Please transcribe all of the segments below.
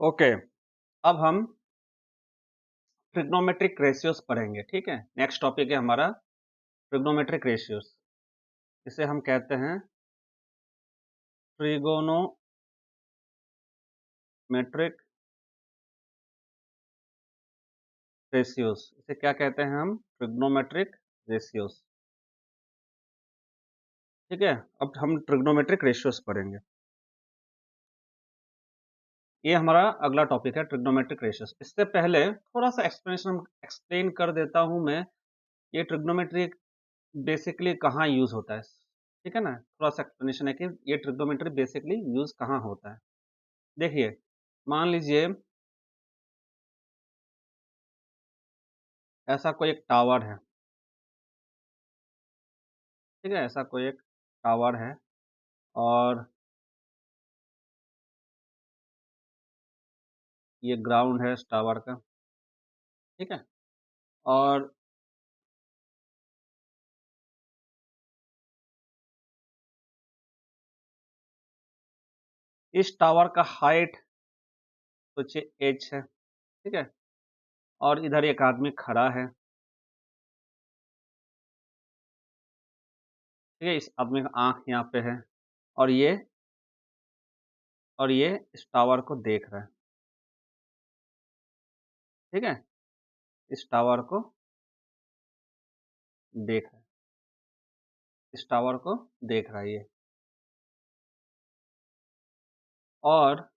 Okay, अब हम trigonometric ratios पढ़ेंगे। ठीक है, नेक्स्ट टॉपिक है हमारा ट्रिग्नोमेट्रिक रेशियोज। इसे हम कहते हैं ट्रिगोनोमेट्रिक रेशियोज। इसे क्या कहते हैं हम? Trigonometric ratios. ठीक है, अब हम ट्रिग्नोमेट्रिक रेशियोज पढ़ेंगे। ये हमारा अगला टॉपिक है ट्रिग्नोमेट्रिक रेशियोज। इससे पहले थोड़ा सा एक्सप्लेन कर देता हूं मैं, ये ट्रिग्नोमेट्री बेसिकली कहाँ यूज होता है। ठीक है ना, थोड़ा सा एक्सप्लेनेशन है कि ये ट्रिग्नोमेट्री बेसिकली यूज कहाँ होता है। देखिए, मान लीजिए ऐसा कोई एक टावर है। ठीक है, ऐसा कोई एक टावर है और ये ग्राउंड है इस टावर का। ठीक है, और इस टावर का हाइट सोचिए h है। ठीक है, और इधर एक आदमी खड़ा है। ठीक है, इस आदमी का आंख यहाँ पे है और ये इस टावर को देख रहा है। ठीक है, इस टावर को देख रहा है, इस टावर को देख रहा है ये। और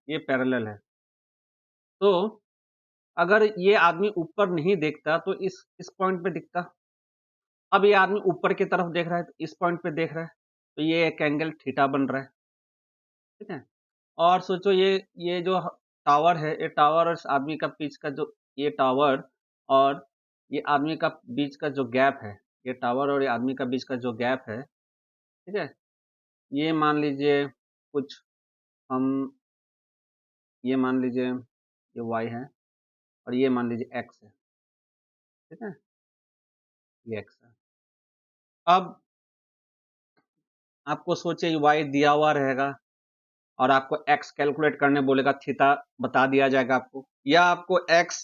ये पैरेलल है। तो अगर ये आदमी ऊपर नहीं देखता तो इस पॉइंट पे दिखता। अब ये आदमी ऊपर की तरफ देख रहा है तो इस पॉइंट पे देख रहा है, तो ये एक एंगल थीटा बन रहा है। ठीक है, और सोचो ये जो टावर है, ये टावर और इस आदमी का बीच का जो ये टावर और ये आदमी का बीच का जो गैप है, ये टावर और ये आदमी का बीच का जो गैप है। ठीक है, ये मान लीजिए कुछ हम ये मान लीजिए ये y है और ये मान लीजिए x है। ठीक है, ये x है। अब आपको सोचिए y दिया हुआ रहेगा और आपको x कैलकुलेट करने बोलेगा, थीटा बता दिया जाएगा आपको, या आपको x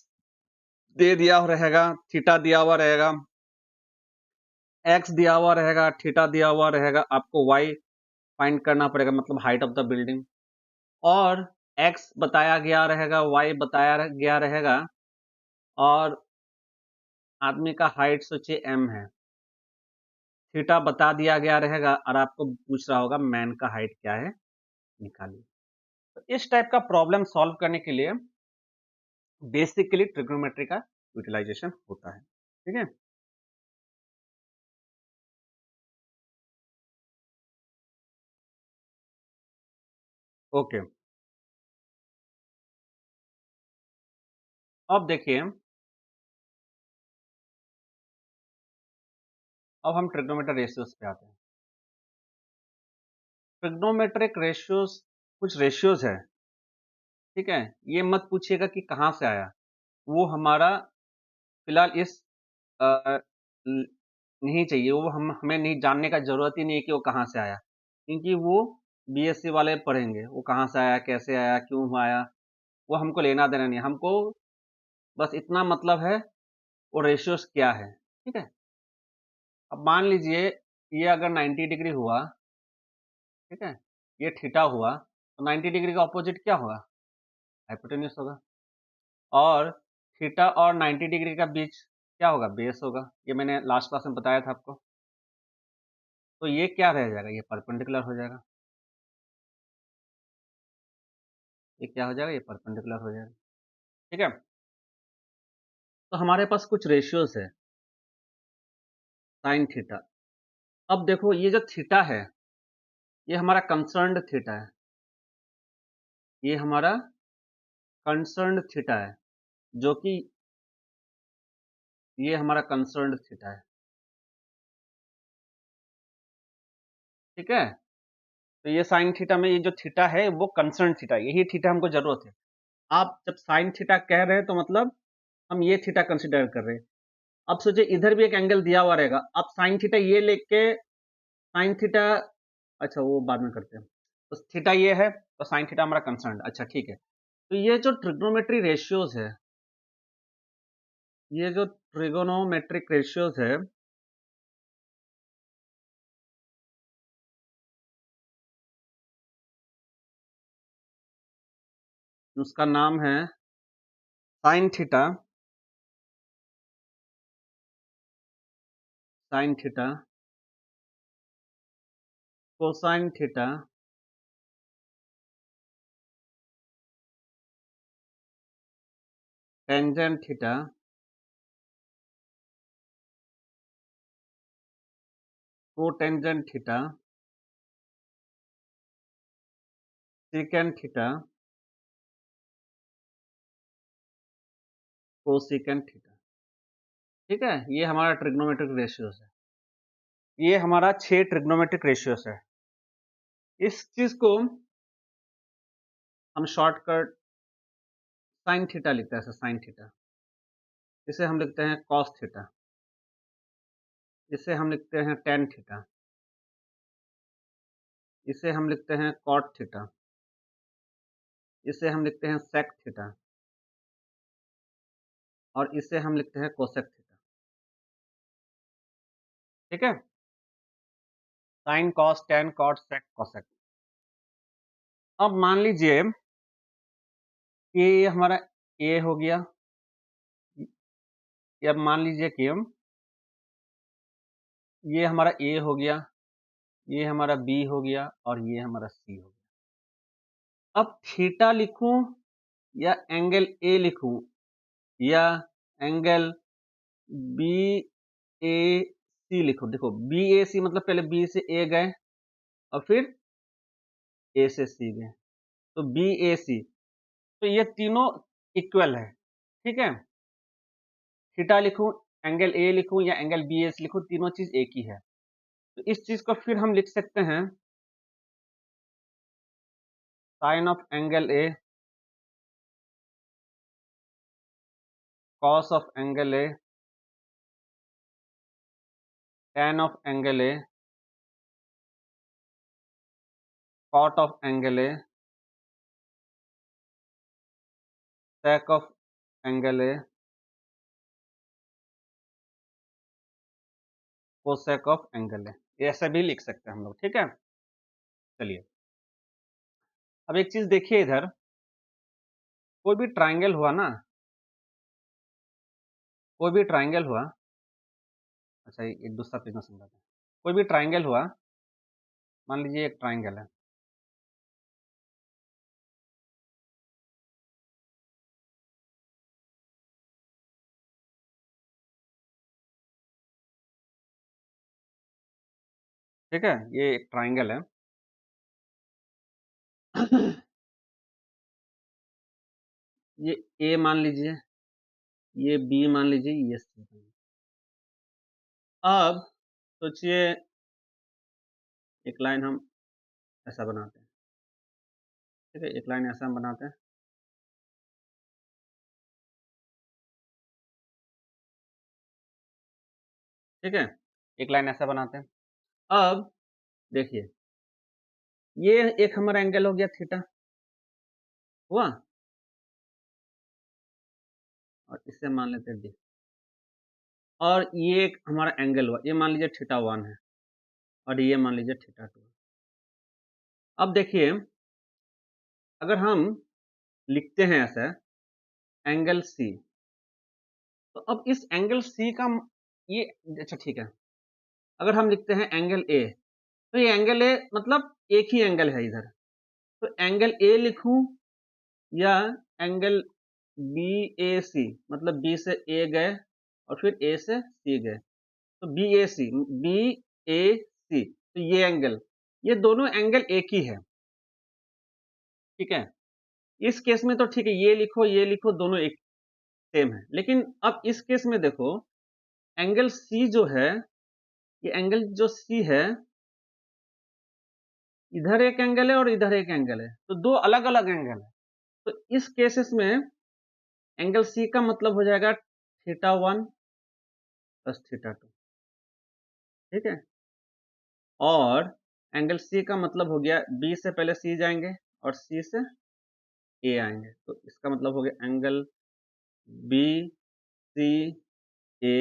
दे दिया रहेगा, थीटा दिया हुआ रहेगा, x दिया हुआ रहेगा, थीटा दिया हुआ रहेगा, आपको y फाइंड करना पड़ेगा, मतलब हाइट ऑफ द बिल्डिंग। और x बताया गया रहेगा, y बताया गया रहेगा और आदमी का हाइट सोचिए m है, थीटा बता दिया गया रहेगा और आपको पूछ रहा होगा मैन का हाइट क्या है, निकालिए। तो इस टाइप का प्रॉब्लम सॉल्व करने के लिए बेसिकली ट्रिग्नोमेट्री का यूटिलाइजेशन होता है। ठीक है, ओके। अब देखिए, अब हम ट्रिग्नोमेट्री रेशियोज पे आते हैं। ट्रिग्नोमेट्रिक रेशियोज कुछ रेशियोज है। ठीक है, ये मत पूछिएगा कि कहाँ से आया, वो हमारा फिलहाल इस नहीं चाहिए, वो हमें नहीं जानने का जरूरत ही नहीं है कि वो कहाँ से आया, क्योंकि वो बीएससी वाले पढ़ेंगे वो कहाँ से आया, कैसे आया, क्यों आया, वो हमको लेना देना नहीं। हमको बस इतना मतलब है वो रेशियोज क्या है। ठीक है, अब मान लीजिए ये अगर 90 डिग्री हुआ, ठीक है, ये थीटा हुआ, तो 90 डिग्री का ऑपोजिट क्या होगा? हाइपोटेन्यूज होगा। और थीटा और 90 डिग्री का बीच क्या होगा? बेस होगा। ये मैंने लास्ट क्लास में बताया था आपको। तो ये क्या रह जाएगा? ये परपेंडिकुलर हो जाएगा। ये क्या हो जाएगा? ये परपेंडिकुलर हो जाएगा। ठीक है, तो हमारे पास कुछ रेशियोज है। साइन थीटा, अब देखो ये जो थीटा है ये हमारा कंसर्न्ड थीटा है, ये हमारा कंसर्न्ड थीटा है, जो कि ये हमारा कंसर्न्ड थीटा है, ठीक है। तो ये साइन थीटा में ये जो थीटा है वो कंसर्न थीटा है, यही थीटा हमको जरूरत है। आप जब साइन थीटा कह रहे हैं तो मतलब हम ये थीटा कंसिडर कर रहे हैं। अब सोचिए इधर भी एक एंगल दिया हुआ रहेगा, आप साइन थीटा ये लेके साइन थीटा, अच्छा वो बाद में करते हैं। तो थीटा ये है तो साइन थीटा हमारा कंसर्न, अच्छा ठीक है। तो ये जो ट्रिग्नोमेट्री रेशियोज है, ये जो ट्रिगोनोमेट्रिक रेशियोज है, उसका नाम है sine theta, sine theta, cosine theta, tangent theta, cotangent theta, second theta, cosecant theta, ठीक है। ये हमारा ट्रिग्नोमेट्रिक रेशियोज है, ये हमारा 6 ट्रिग्नोमेट्रिक रेशियोज है। इस चीज को हम शॉर्टकट साइन थीटा लिखते हैं, साइन थीटा। इसे हम लिखते हैं कॉस थीटा, इसे हम लिखते हैं टेन थीटा, इसे हम लिखते हैं कॉट थीटा, इसे हम लिखते हैं सेक थीटा, और इसे हम लिखते हैं कोसेक थीटा, ठीक है। Sine cos tan cot sec cosec. अब मान लीजिए कि ये हमारा ए हो गया, या मान लीजिए कि ये हमारा ए हो गया, ये हमारा बी हो गया, और ये हमारा सी हो गया। अब थीटा लिखूं या एंगल ए लिखूं या एंगल बी ए सी लिखूं। देखो बी ए सी मतलब पहले बी से ए गए और फिर ए से सी गए, तो बी ए सी, तो ये तीनों इक्वल है, ठीक है। थीटा लिखूं, एंगल ए लिखूं या एंगल बी ए सी लिखूं, तीनों चीज एक ही है। तो इस चीज को फिर हम लिख सकते हैं sine of angle a, cos of angle a, tan of angle a, cot of angle a, sec of angle a, cosec of angle a. ऐसे भी लिख सकते हैं हम लोग, ठीक है। चलिए अब एक चीज देखिए, इधर कोई भी ट्राइंगल हुआ ना, कोई भी ट्राइंगल हुआ, अच्छा एक दूसरा पेज में समझाते हैं। कोई भी ट्राइंगल हुआ, मान लीजिए एक ट्राइंगल है, ठीक है, ये एक ट्राइंगल है। ये ए मान लीजिए, ये बी मान लीजिए, ये सी मान लीजिए। अब सोचिए एक लाइन हम ऐसा बनाते हैं, ठीक है, एक लाइन ऐसा हम बनाते हैं, ठीक है, एक लाइन ऐसा बनाते हैं। अब देखिए ये एक हमारा एंगल हो गया थीटा, हुआ, और इसे मान लेते हैं डी, और ये एक हमारा एंगल हुआ, ये मान लीजिए थीटा 1 है, और ये मान लीजिए थीटा 2। अब देखिए अगर हम लिखते हैं ऐसा एंगल सी, तो अब इस एंगल सी का ये, अच्छा ठीक है, अगर हम लिखते हैं एंगल ए, तो ये एंगल ए मतलब एक ही एंगल है इधर, तो एंगल ए लिखूं या एंगल बी ए सी, मतलब बी से ए गए और फिर ए से सी गए, तो बी ए सी, बी ए सी, तो ये एंगल, ये दोनों एंगल एक ही है, ठीक है। इस केस में तो ठीक है, ये लिखो दोनों एक सेम है, लेकिन अब इस केस में देखो एंगल सी जो है, ये एंगल जो सी है, इधर एक एंगल है और इधर एक एंगल है, तो दो अलग-अलग एंगल है। तो इस केसेस में एंगल सी का मतलब हो जाएगा θ1 प्लस θ2, ठीक है? और एंगल सी का मतलब हो गया, बी से पहले सी जाएँगे और सी से ए आएँगे, तो इसका मतलब हो गया एंगल बी सी ए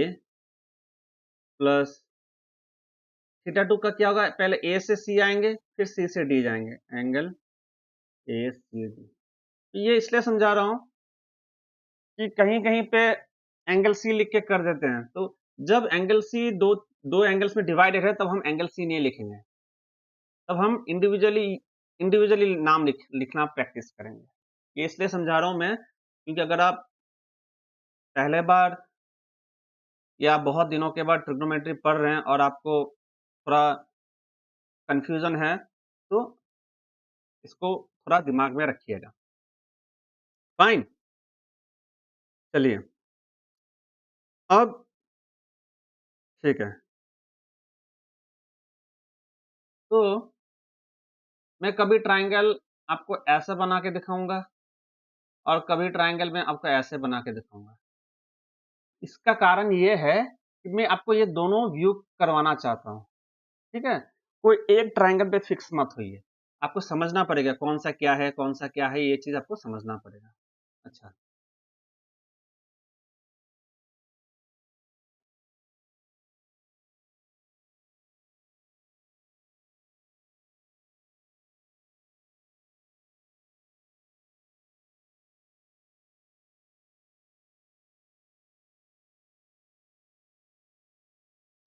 प्लस θ2 का क्या होगा, पहले ए से सी आएँगे, फिर सी से डी जाएँगे, एंगल ए सी डी। ये इसलिए समझा रहा हूँ कि कहीं-कहीं पे एंगल सी लिख के कर देते हैं, तो जब एंगल सी दो एंगल्स में डिवाइडेड है, तब हम एंगल सी नहीं लिखेंगे। तब हम इंडिविजुअली नाम लिखना प्रैक्टिस करेंगे। ये इसलिए समझा रहा हूँ मैं, क्योंकि अगर आप पहले बार या बहुत दिनों के बाद ट्रिग्नोमेट्री पढ़ रहे हैं और आपको थोड़ा कन्फ्यूज़न है, तो इसको थोड़ा दिमाग में रखिएगा। फाइन? चलिए, अब ठीक है। तो मैं कभी ट्रायंगल आपको ऐसा बना के दिखाऊँगा और कभी ट्रायंगल में आपको ऐसे बना के दिखाऊँगा। इसका कारण ये है कि मैं आपको ये दोनों व्यू करवाना चाहता हूँ, ठीक है? कोई एक ट्रायंगल पे फिक्स मत होइए। आपको समझना पड़ेगा कौन-सा क्या है, कौन-सा क्या है, ये चीज़ आपको समझना पड़ेगा। अच्छा,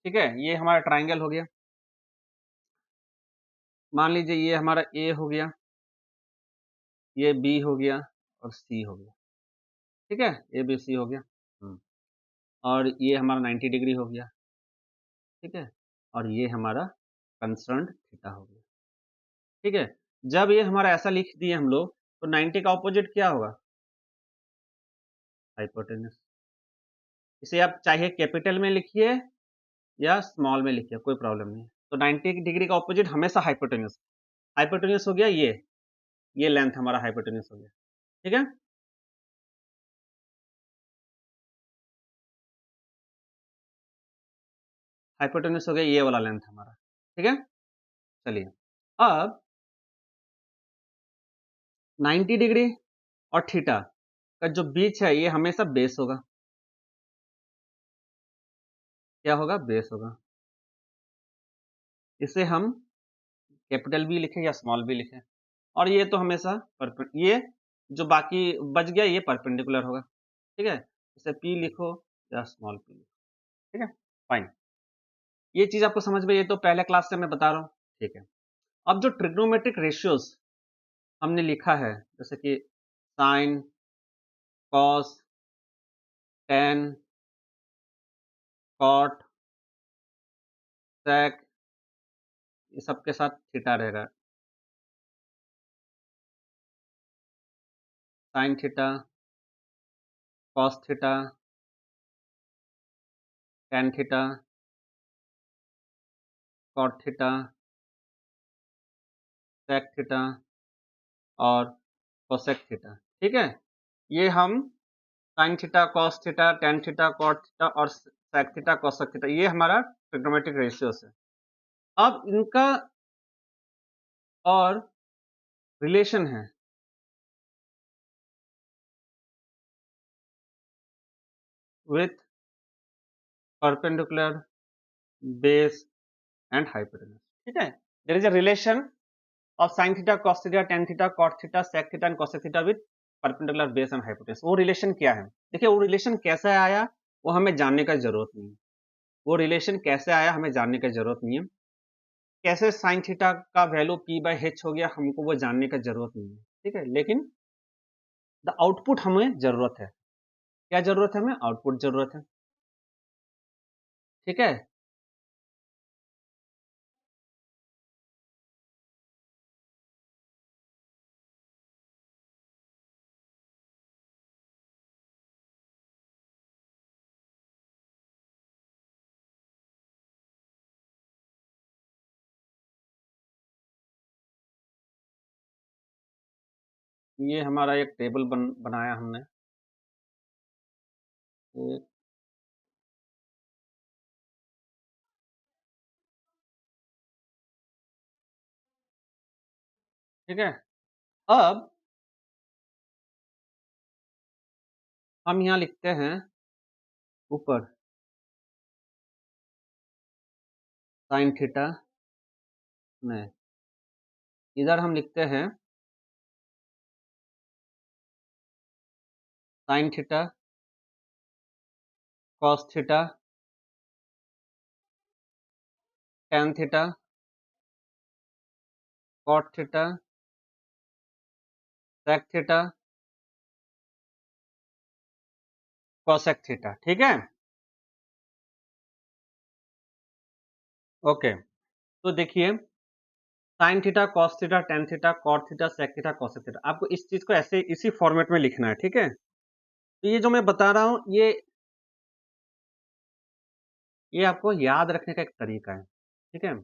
ठीक है? ये हमारा ट्रायंगल हो गया। मान लीजिए ये हमारा ए हो गया, ये बी हो गया और सी हो गया, ठीक है? ए, बी, सी हो गया। हुँ। और ये हमारा 90 डिग्री हो गया, ठीक है? और ये हमारा कंसर्न्ड थीटा हो गया, ठीक है? जब ये हमारा ऐसा लिख दिए हम लोग, तो 90 का अपोज़िट क्या होगा? हाइपोटेन्यूज। इसे आप चाहे कैपिटल में लिखिए या स्मॉल में लिखिए, कोई प्रॉब्लम नहीं है। तो 90 डिग्री का अपोज़िट हमेशा हाइपोटेन्यूज। हाइपोटेन्यूज हो गया ये लेंथ हमारा हाइपोटेन्यूज हो गया, ठीक है? हाइपोटेन्यूज हो गया ये वाला लेंथ हमारा, ठीक है? चलिए, अब 90 डिग्री और थीटा का जो बीच है, ये हमेशा बेस होगा। क्या होगा? बेस होगा। इसे हम कैपिटल भी लिखें या स्मॉल भी लिखें, और ये तो हमेशा ये जो बाकी बच गया, ये परपेंडिकुलर होगा, ठीक है? इसे P लिखो या स्मॉल p लिखो, ठीक है? फाइन। ये चीज़ आपको समझ में, ये तो पहले क्लास से मैं बता रहा हूँ, ठीक है? अब जो ट्रिग्नोमेट्रिक रेशियोज़ हमने लिखा है, जैसे कि sine, cos, tan, cot, sec, ये सब के साथ थीटा रहेगा। Sine theta, cos theta, tan theta, cot theta, sec theta और कोसेक थीटा, ठीक है? ये हम sine theta, cos theta, tan theta, cot theta और सेक थीटा, कोसेक थीटा, ये हमारा ट्रिग्नोमेट्रिक रेशियोज़ है। अब इनका और रिलेशन है with perpendicular, base and hypotenuse, ठीक है? There is a relation of sin theta, cos theta, tan theta, cot theta, sec theta and cosec theta with perpendicular, base and hypotenuse. वो relation क्या है? देखिए, वो रिलेशन कैसे आया, वो हमें जानने का ज़रूरत नहीं है। वो रिलेशन कैसे आया, हमें जानने की ज़रूरत नहीं है। कैसे sin थीटा का वैल्यू p/h हो गया, हमको वो जानने का ज़रूरत नहीं है, ठीक है? लेकिन द आउटपुट हमें ज़रूरत है। क्या ज़रूरत है हमें? आउटपुट ज़रूरत है, ठीक है? ये हमारा एक टेबल बनाया हमने। एक ठीक है? अब हम यहाँ लिखते हैं ऊपर साइन थीटा में, इधर हम लिखते हैं sine theta, cos theta, tan theta, cot theta, sec theta, cosec theta. ठीक है? ओके, तो देखिए sine theta, cos theta, tan theta, cot theta, sec theta, cosec theta, आपको इस चीज को ऐसे इसी फॉर्मेट में लिखना है। ठीक है? तो ये जो मैं बता रहा हूं, ये आपको याद रखने का एक तरीका है। ठीक है?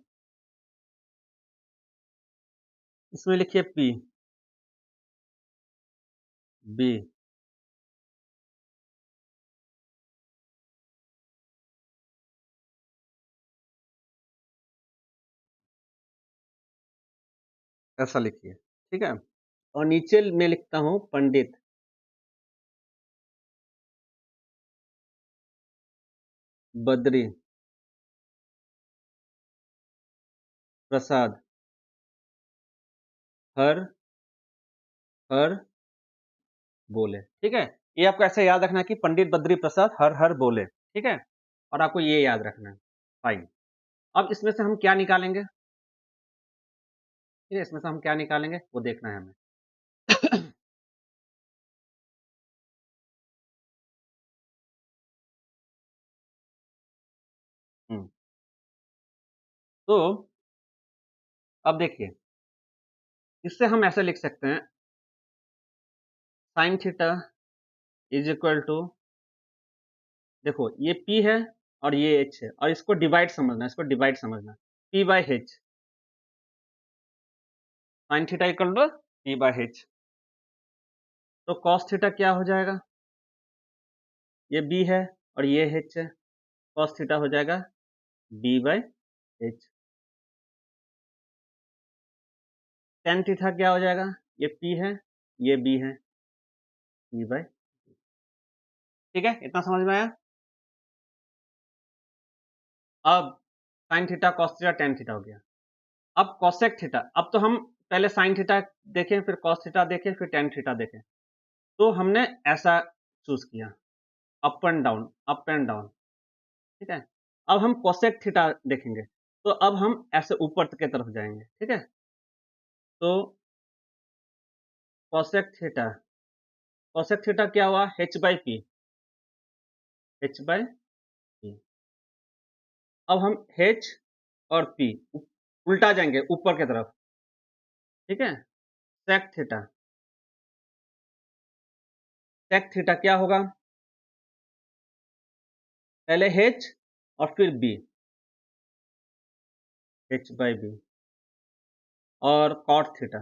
इसमें लिखिए पी बी, ऐसा लिखिए। ठीक है? और नीचे मैं लिखता हूं पंडित बद्री प्रसाद हर हर बोले। ठीक है? ये आपको ऐसे याद रखना है कि पंडित बद्री प्रसाद हर हर बोले। ठीक है? और आपको ये याद रखना है। फाइन। अब इसमें से हम क्या निकालेंगे? ठीक है? इसमें से हम क्या निकालेंगे वो देखना है हमें। हम्म, तो अब देखिए, इससे हम ऐसे लिख सकते हैं sine theta is equal to, देखो ये P है और ये H है, और इसको डिवाइड समझना, इसको डिवाइड समझना, P by H, sine theta equal to P by H। तो कॉस थीटा क्या हो जाएगा? ये B है और ये H है, कॉस थीटा हो जाएगा B by H। Tan theta क्या हो जाएगा? ये P है, ये B है, P बाई। ठीक है? इतना समझ में आया? अब sign theta, cos theta, tan theta हो गया। अब कॉसेक थीटा, अब तो हम पहले साइन थीटा देखें, फिर कॉस थीटा देखें, फिर टेन थीटा देखें। तो हमने ऐसा चूज किया, up and down, up and down. ठीक है? अब हम कोसेक थीटा देखेंगे, तो अब हम ऐसे ऊपर की तरफ जाएंगे। ठीक है? तो कोसेक थीटा, कोसेक थीटा क्या हुआ? h by p, h by P. अब हम h और p उल्टा जाएंगे ऊपर की तरफ। ठीक है? सेक थीटा, सेक थीटा क्या होगा? पहले h और फिर b, h बाई बी। और कॉट थीटा,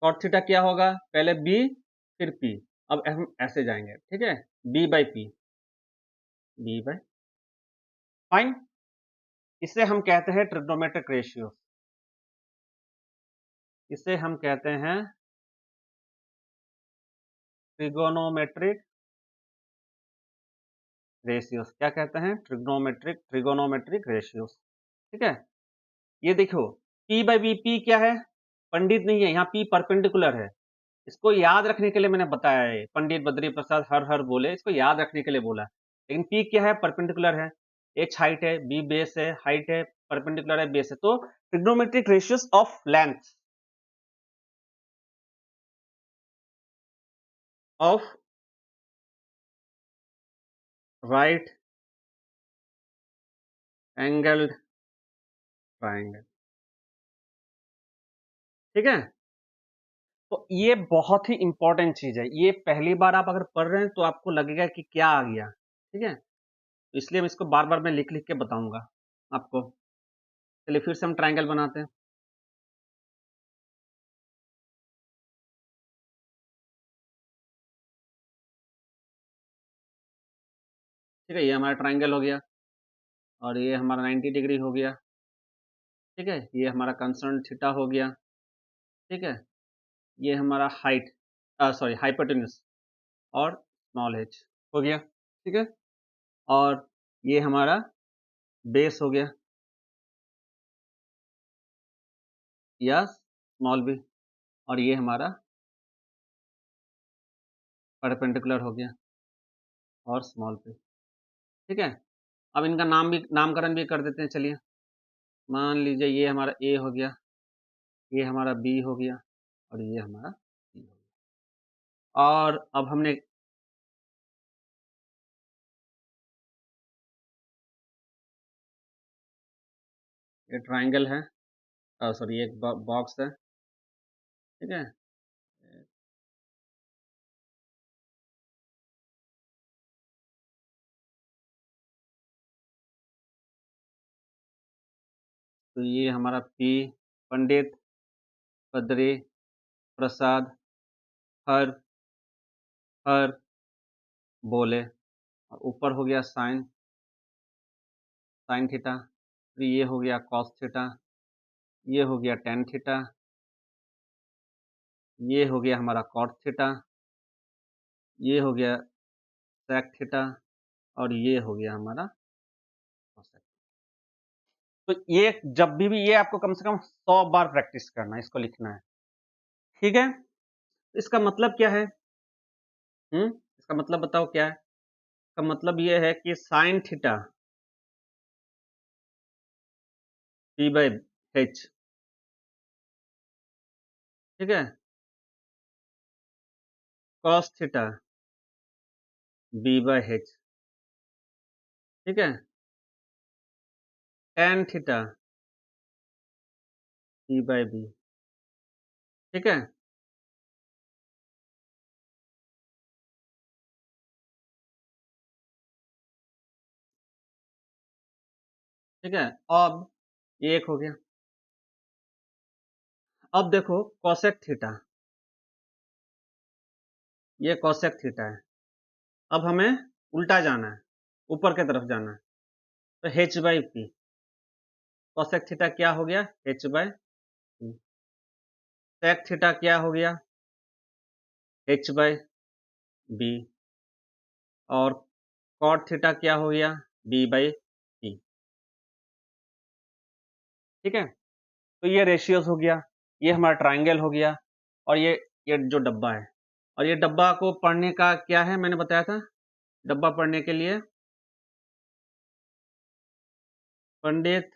कॉट थीटा क्या होगा? पहले b फिर p। अब हम ऐसे जाएंगे। ठीक है? b by P, b by. Fine. इसे हम कहते हैं ट्रिग्नोमेट्रिक रेशियो, इसे हम कहते हैं ट्रिगोनोमेट्रिक रेशियोस। क्या कहते हैं? Trigonometric ratios. ठीक है? ये देखो, P बाई बी, P क्या है? पंडित नहीं है, यहाँ P परपेंडिकुलर है। इसको याद रखने के लिए मैंने बताया है, पंडित बद्री प्रसाद हर हर बोले, इसको याद रखने के लिए बोला। लेकिन P क्या है? परपेंडिकुलर है। H हाइट है, B बेस है, हाइट है, परपेंडिकुलर है, बेस है। तो trigonometric ratios of length of right angled triangle. ठीक है? तो ये बहुत ही इंपॉर्टेंट चीज है। ये पहली बार आप अगर पढ़ रहे हैं तो आपको लगेगा कि क्या आ गया। ठीक है? तो इसलिए मैं इसको बार बार मैं लिख लिख के बताऊंगा आपको। चलिए फिर से हम ट्राइंगल बनाते हैं। ठीक है, ये हमारा ट्रायंगल हो गया और ये हमारा 90 डिग्री हो गया, ठीक है? ये हमारा कंसर्न थीटा हो गया, ठीक है? ये हमारा हाइट सॉरी हाइपोटेन्यूज और स्मॉल h हो गया, ठीक है? और ये हमारा बेस हो गया या स्मॉल b और ये हमारा परपेंडिकुलर हो गया और स्मॉल p, ठीक है? अब इनका नामकरण भी कर देते हैं, चलिए। मान लीजिए ये हमारा A हो गया, ये हमारा B हो गया और ये हमारा C हो गया। और अब हमने ये ट्रायंगल है सॉरी ये एक बॉक्स है, ठीक है? तो ये हमारा P पंडित, बद्री, प्रसाद, हर, हर, बोले और ऊपर हो गया साइन, साइन थीटा, फिर ये हो गया कॉस थीटा, ये हो गया टेन थीटा, ये हो गया हमारा कॉट थीटा, ये हो गया सेक थीटा और ये हो गया हमारा कोसेक। तो ये जब भी ये आपको कम से कम 100 बार प्रैक्टिस करना है, इसको लिखना है, ठीक है? इसका मतलब क्या है? इसका मतलब बताओ क्या है? इसका मतलब ये है कि साइन थीटा p/h, ठीक है? कॉस थीटा b/h, ठीक है? tan थीटा p/b, ठीक है? ठीक है? अब ये एक हो गया। अब देखो कोसेक थीटा, ये कोसेक थीटा है। अब हमें उल्टा जाना है, ऊपर की तरफ जाना है, तो h/p, कोसेक थीटा क्या हो गया? h/p, सेक थीटा क्या हो गया? h/b और कॉट थीटा क्या हो गया? b/p, ठीक है? तो ये रेशियोज हो गया, ये हमारा ट्रायंगल हो गया और ये जो डब्बा है और ये डब्बा को पढ़ने का क्या है, मैंने बताया था। डब्बा पढ़ने के लिए पंडित,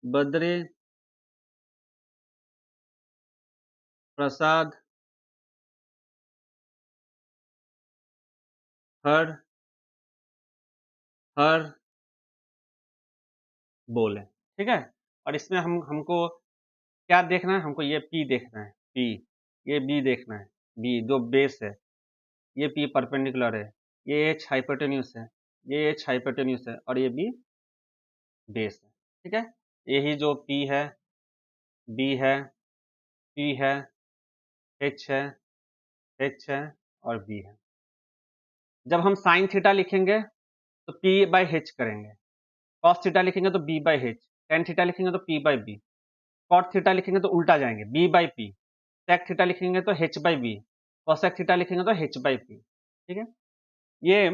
बद्री, प्रसाद, हर, हर, बोले, ठीक है? और इसमें हमको क्या देखना है? हमको ये P देखना है, P, ये B देखना है, B जो बेस है, ये P परपेंडिकुलर है, ये H हाइपोटेन्यूज है, ये H हाइपोटेन्यूज है और ये B बेस है, ठीक है? यही जो P है, B है, P है, H है, H है और B है। जब हम साइन थीटा लिखेंगे तो P/h करेंगे, कॉस थीटा लिखेंगे तो B/h, टेन थीटा लिखेंगे तो P/b, कॉट थीटा लिखेंगे तो उल्टा जाएंगे B/p, सेक थीटा लिखेंगे तो h/b, कोसेक थीटा लिखेंगे तो h/p, ठीक है? ये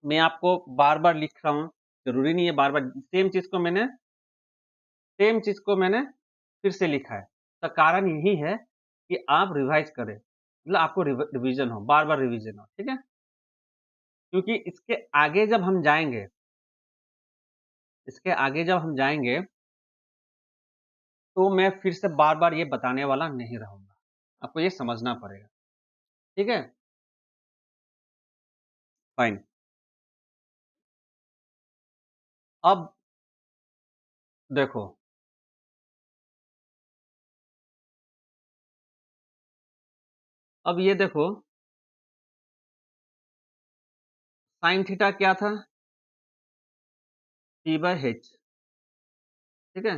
मैं आपको बार-बार लिख रहा हूँ, ज़रूरी नहीं है बार-बार सेम चीज़ को मैंने फिर से लिखा है। तो कारण यही है कि आप रिवाइज़ करें, मतलब आपको रिवीजन हो, बार-बार रिवीजन हो, ठीक है? क्योंकि इसके आगे जब हम जाएँगे, तो मैं फिर से बार-बार ये बताने वाला नहीं रहूँगा। आपको ये समझना पड़ेगा, ठीक है? फाइन। अब देखो, अब ये देखो साइन थीटा क्या था? P/h, ठीक है?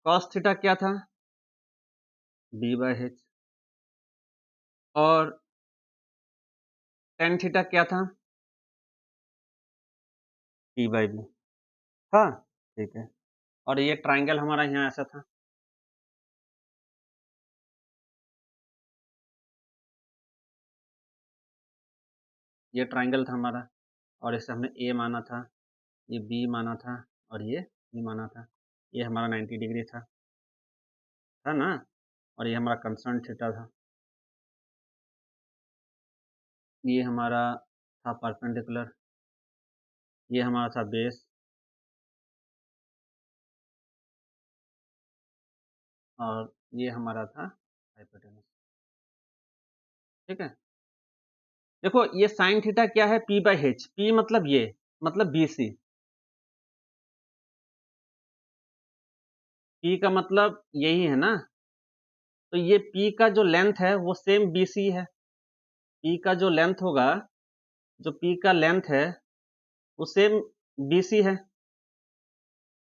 कॉस थीटा क्या था? B/h, और tan थीटा क्या था? P/B था? ठीक है। और ये ट्रायंगल हमारा यहाँ ऐसा था। ये ट्रायंगल था हमारा और इसे हमने A माना था, ये B माना था और ये C माना था। ये हमारा 90 डिग्री था ना? और ये हमारा कंस्टेंट थीटा था। ये हमारा था परपेंडिकुलर, ये हमारा था बेस और ये हमारा था हाइपोटेन्यूज। ठीक है? देखो ये साइन थीटा क्या है? P/H। P मतलब ये, मतलब BC। P का मतलब यही है ना? तो ये P का जो लेंथ है वो सेम BC है। P का जो लेंथ होगा, जो P का लेंथ है वो सेम BC है।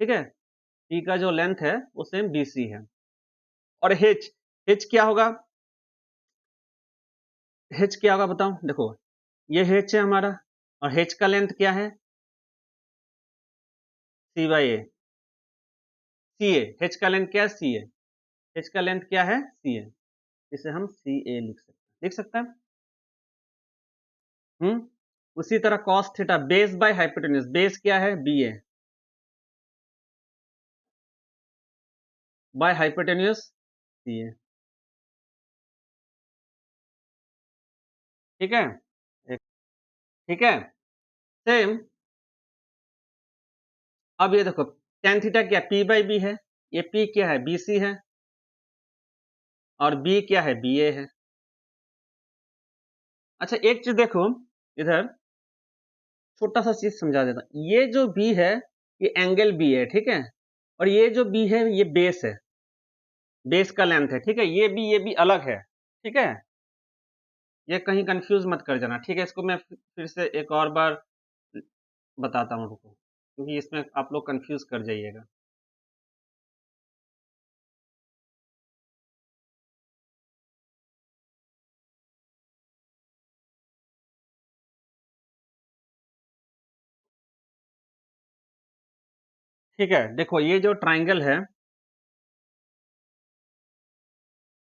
ठीक है? P का जो लेंथ है वो सेम BC है। और H क्या होगा? H क्या होगा बताओ? देखो ये H है हमारा और H का लेंथ क्या है? C/A। CA, H का लेंथ क्या है? CA। H का लेंथ क्या है? CA। इसे हम CA लिख सकते हैं। लिख सकते हैं? उसी तरह cos theta base by hypotenuse, base क्या है? BA by hypotenuse CA। ठीक है? ठीक है? सेम अब ये देखो tan थीटा क्या P/B है, ये P क्या है? BC है और B क्या है? BA है। अच्छा एक चीज देखो इधर, छोटा सा चीज समझा देता हूं। ये जो B है ये एंगल B है, ठीक है? और ये जो B है ये बेस है, बेस का लेंथ है, ठीक है? ये भी अलग है, ठीक है? ये कहीं कंफ्यूज मत कर जाना, ठीक है? इसको मैं फिर से एक और बार बताता हूँ, रुको, क्योंकि इसमें आप लोग कंफ्यूज कर जाइएगा। ठीक है? देखो ये जो ट्राइंगल है,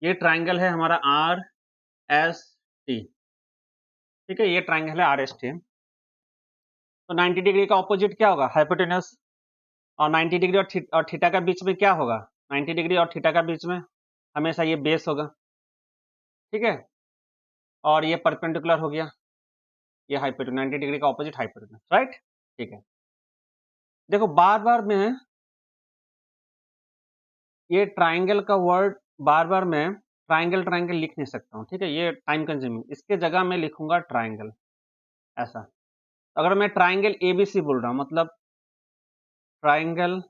ये ट्राइंगल है हमारा RST। ठीक है? ये ट्राइंगल है RST। तो 90 डिग्री का ऑपोजिट क्या होगा? हाइपोटेन्यूज। और 90 डिग्री और थीटा का बीच में क्या होगा? 90 डिग्री और थीटा का बीच में हमेशा ये बेस होगा। ठीक है? और ये परपेंडिकुलर हो गया, ये हाइपोटेन्यूज, 90 डिग्री का ऑपोजिट हाइपोटेन्यूज, राइट? ठीक है। देखो बार-बार मैं ये ट्राइंगल का वर्ड बार-बार मैं ट्राइंगल लिख नहीं सकता हूँ, ठीक है? ये टाइम कंज्यूमिंग, इसके जगह मैं लिखूँगा ट्राइंगल, ऐसा। अगर मैं ट्राइंगल ABC बोल रहा हूँ, मतलब ट्राइंगल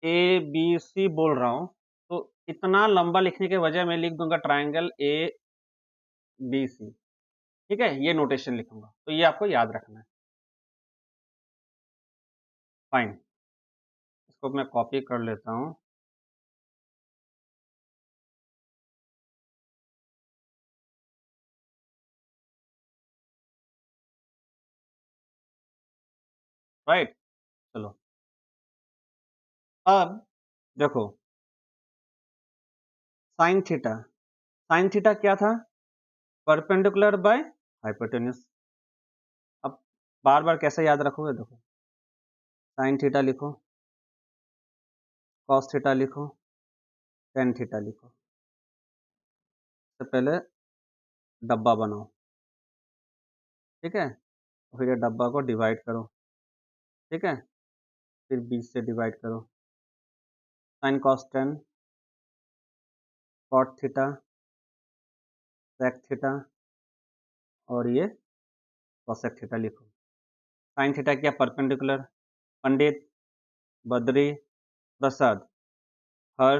ABC बोल रहा हूँ, तो इतना लंबा लिखने के बजाय मैं लिख दूँगा ट्राइंगल ABC। ठीक है? ये नोटेशन लिखूँगा, तो ये आपको याद रखना है। फाइन, इसको मैं कॉपी कर लेता हूँ। राइट? चलो, अब देखो साइन थीटा क्या था? Perpendicular by hypotenuse. अब बार-बार कैसे याद रखोगे? देखो, साइन थीटा लिखो, कॉस थीटा लिखो, टेन थीटा लिखो। सबसे पहले डब्बा बनाओ, ठीक है? फिर ये डब्बा को डिवाइड करो, ठीक है? फिर 20 से डिवाइड करो। Sine cos tan, cot theta, sec theta और ये कोसेक थीटा लिखो। साइन थीटा क्या? परपेंडिकुलर। पंडित, बद्री, प्रसाद, हर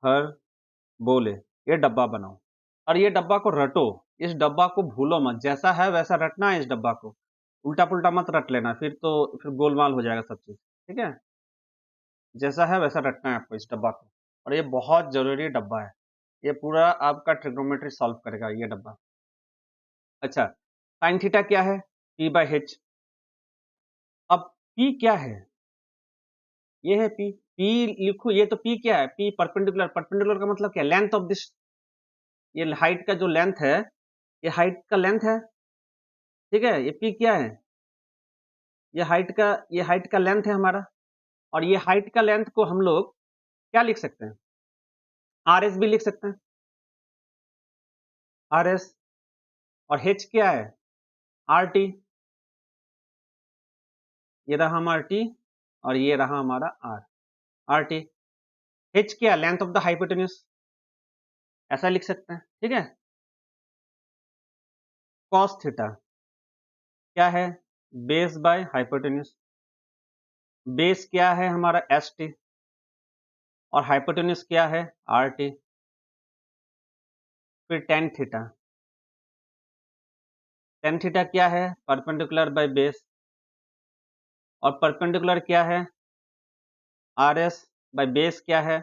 हर बोले, ये डब्बा बनाओ और ये डब्बा को रटो। इस डब्बा को भूलो मत, जैसा है वैसा रटना है इस डब्बा को। उल्टा-पुल्टा मत रट लेना, फिर गोलमाल हो जाएगा सब चीज़, ठीक है? जैसा है वैसा रटना है आपको इस डब्बा को और ये बहुत ज़रूरी डब्बा है। ये पूरा आपका ट्रिग्नोमेट्री सॉल्व करेगा ये डब्बा। अच्छा, साइन थीटा क्या है? p/h। अब p क्या है? ये है p। p लिखो, ये तो p क्या है? p perpendicular. परपेंडिकुलर का मतलब क्या है? लेंथ ऑफ दिस, ये हाइट का जो लेंथ है, ये हाइट का लेंथ है, ठीक है? ये p क्या है? ये हाइट का लेंथ है हमारा, और ये हाइट का लेंथ को हम लोग क्या लिख सकते हैं? rs भी लिख सकते हैं, rs। और h क्या है? rt। ये रहा हमारा t और ये रहा हमारा r, rt। h क्या? लेंथ ऑफ द हाइपोटेन्यूज, ऐसा लिख सकते हैं, ठीक है? cos थीटा क्या है? Base by hypotenuse. बेस क्या है हमारा? st, और हाइपोटेन्यूज क्या है? rt। फिर tan थीटा, tan थीटा क्या है? परपेंडिकुलर बाय बेस, और परपेंडिकुलर क्या है? rs बाय बेस क्या है?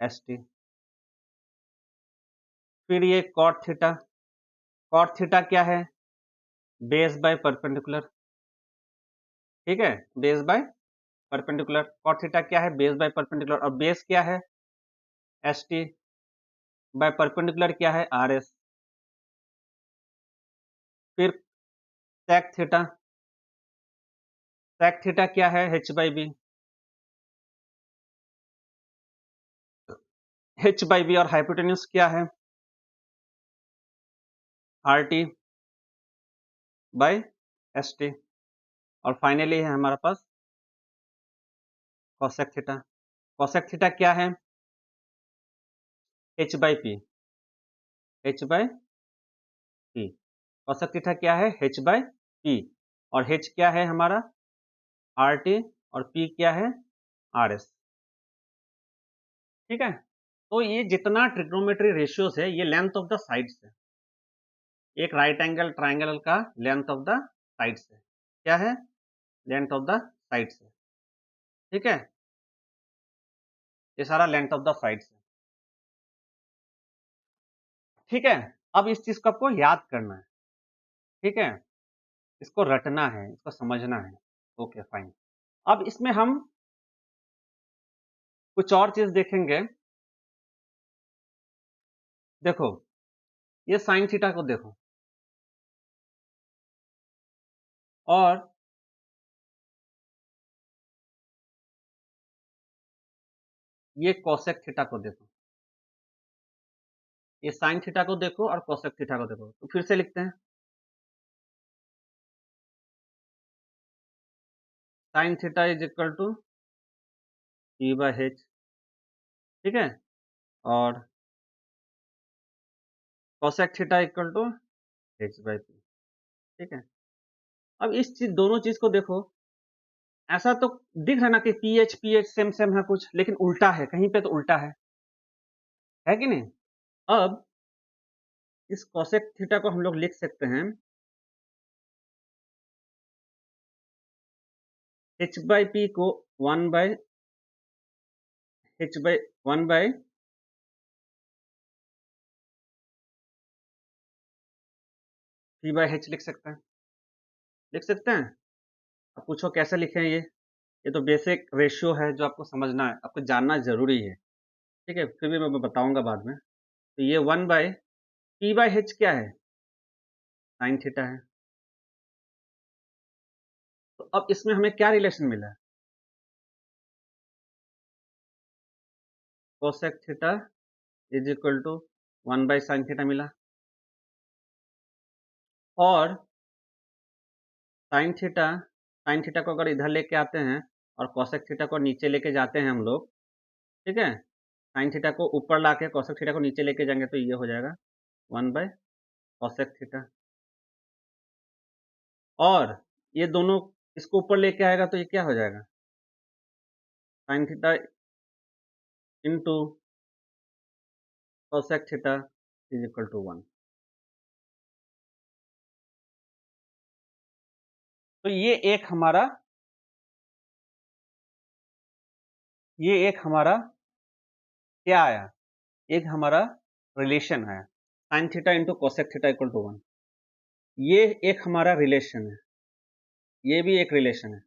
st। फिर ये cot थीटा, cot थीटा क्या है? बेस बाय परपेंडिकुलर, ठीक है? Base by perpendicular. cot theta क्या है? बेस बाय परपेंडिकुलर, और बेस क्या है? st बाय परपेंडिकुलर क्या है? rs। फिर sec थीटा, sec थीटा क्या है? h by b, h by b. और हाइपोटेन्यूज क्या है? rt by st। और फाइनली है हमारे पास cosec थीटा। cosec थीटा क्या है? h by p, h by p. cosec theta क्या है? h बाय पी, और h क्या है हमारा? rt, और p क्या है? rs, ठीक है? तो ये जितना ट्रिग्नोमेट्री रेशियोज है, ये लेंथ ऑफ द साइड्स है। एक राइट एंगल ट्राइंगल का लेंथ ऑफ द साइड्स है। क्या है? लेंथ ऑफ द साइड्स है, ठीक है? ये सारा लेंथ ऑफ द साइड्स है, ठीक है? अब इस चीज को आपको याद करना है, ठीक है? इसको रटना है, इसको समझना है। Okay fine. अब इसमें हम कुछ और चीज देखेंगे। देखो, ये साइन थीटा को देखो, और ये कोसेक थीटा को देखो। ये साइन थीटा को देखो और कोसेक थीटा को देखो। तो फिर से लिखते हैं, sine theta is equal to p by h, ठीक है? और cosec theta equal to h by p, ठीक है? अब इस चीज, दोनों चीज को देखो, ऐसा तो दिख रहा है ना कि ph सेम सेम है कुछ, लेकिन उल्टा है, कहीं पे तो उल्टा है कि नहीं? अब इस कोसेक थीटा को हम लोग लिख सकते हैं h बाई p को 1 by h by 1 by p by h लिख सकते हैं, लिख सकते हैं? अब पूछो कैसे लिखें ये तो बेसिक रेशियो है जो आपको समझना है, आपको जानना ज़रूरी है, ठीक है? फिर भी मैं बताऊंगा बाद में। तो ये 1 बाय p बाय h क्या है? साइन थीटा है। तो अब इसमें हमें क्या रिलेशन मिला है? Cosec theta is equal to 1 by sine theta मिला, और साइन थीटा को अगर इधर लेके आते हैं और कोसेक थीटा को नीचे लेके जाते हैं हम लोग, ठीक है? साइन थीटा को ऊपर ला के कोसेक थीटा को नीचे लेके जाएंगे तो ये हो जाएगा 1 बाय कोसेक थीटा। और ये दोनों इसको ऊपर लेके आएगा तो ये क्या हो जाएगा? Sine theta into cosec theta is equal to 1। तो ये एक हमारा क्या आया? एक हमारा रिलेशन है, sine theta into cosec theta equal to 1, ये एक हमारा रिलेशन है, ये भी एक रिलेशन है,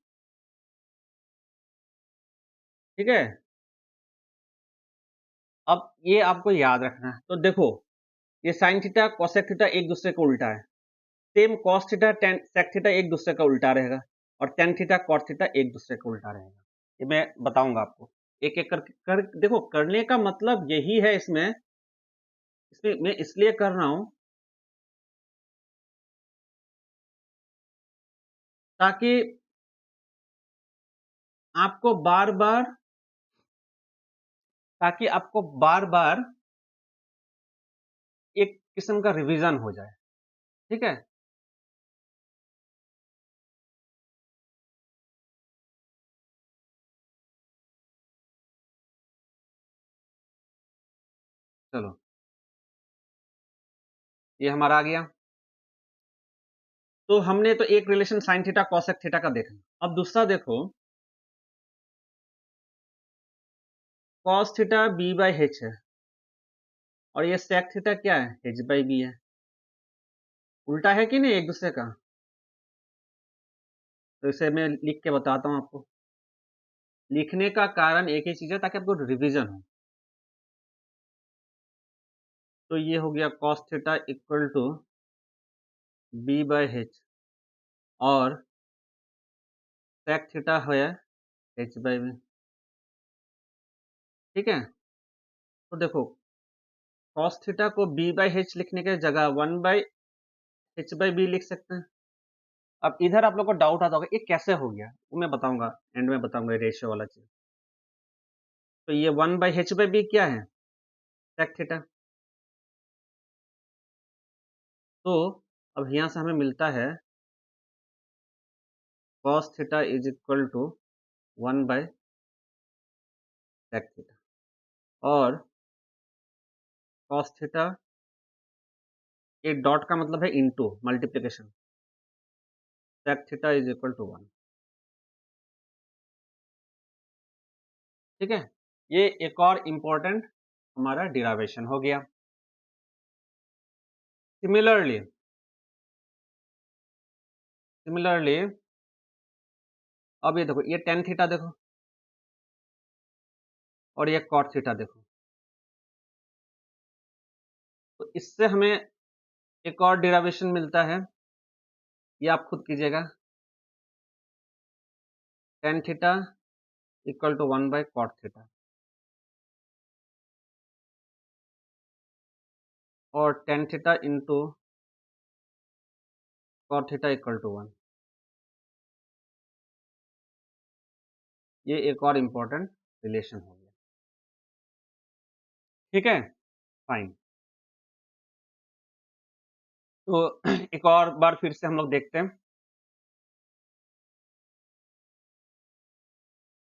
ठीक है। अब ये आपको याद रखना है। तो देखो, ये साइन थीटा कोसेक थीटा एक दूसरे को उल्टा है, same cos theta ten sec theta एक दूसरे का उल्टा रहेगा, और टेन थीटा कॉट थीटा एक दूसरे का उल्टा रहेगा। ये मैं बताऊंगा आपको एक एक करके देखो, करने का मतलब यही है, इसमें इसमें मैं इसलिए कर रहा हूं ताकि आपको बार बार ताकि आपको बार बार एक किस्म का रिवीजन हो जाए, ठीक है। चलो, ये हमारा आ गया। तो हमने तो एक relation sine theta cosec theta का देखा। अब दूसरा देखो, cos theta B by H है, और ये सेक थीटा क्या है, एच बाई बी है। उल्टा है कि नहीं एक दूसरे का? तो इसे मैं लिख के बताता हूं आपको। लिखने का कारण एक ही चीज है, ताकि आपको रिवीजन हो। तो ये हो गया cos theta equal to B by H, और सेक थीटा है एच बाई बी, ठीक है। तो देखो, कॉस थीटा को बी बाई एच लिखने के जगह one by H by B लिख सकते हैं। अब इधर आप लोग को डाउट आता होगा ये कैसे हो गया, वो मैं बताऊंगा, एंड में बताऊंगा रेशियो वाला चीज। तो ये one by H by B क्या है, सेक थीटा। तो अब यहां से हमें मिलता है cos theta is equal to one by sec theta, और कॉस थीटा, एक डॉट का मतलब है into multiplication, sec theta is equal to 1, ठीक है। ये एक और इंपॉर्टेंट हमारा डिराइवेशन हो गया। सिमिलरली सिमिलरली अब ये देखो, ये टेन थीटा देखो, और ये कॉट थीटा देखो। तो इससे हमें एक और डिराइवेशन मिलता है, ये आप खुद कीजिएगा। Tan theta equal to one by cot theta, और tan theta into cot theta equal to 1। ये एक और इंपॉर्टेंट रिलेशन हो गया, ठीक है, फाइन। तो एक और बार फिर से हम लोग देखते हैं।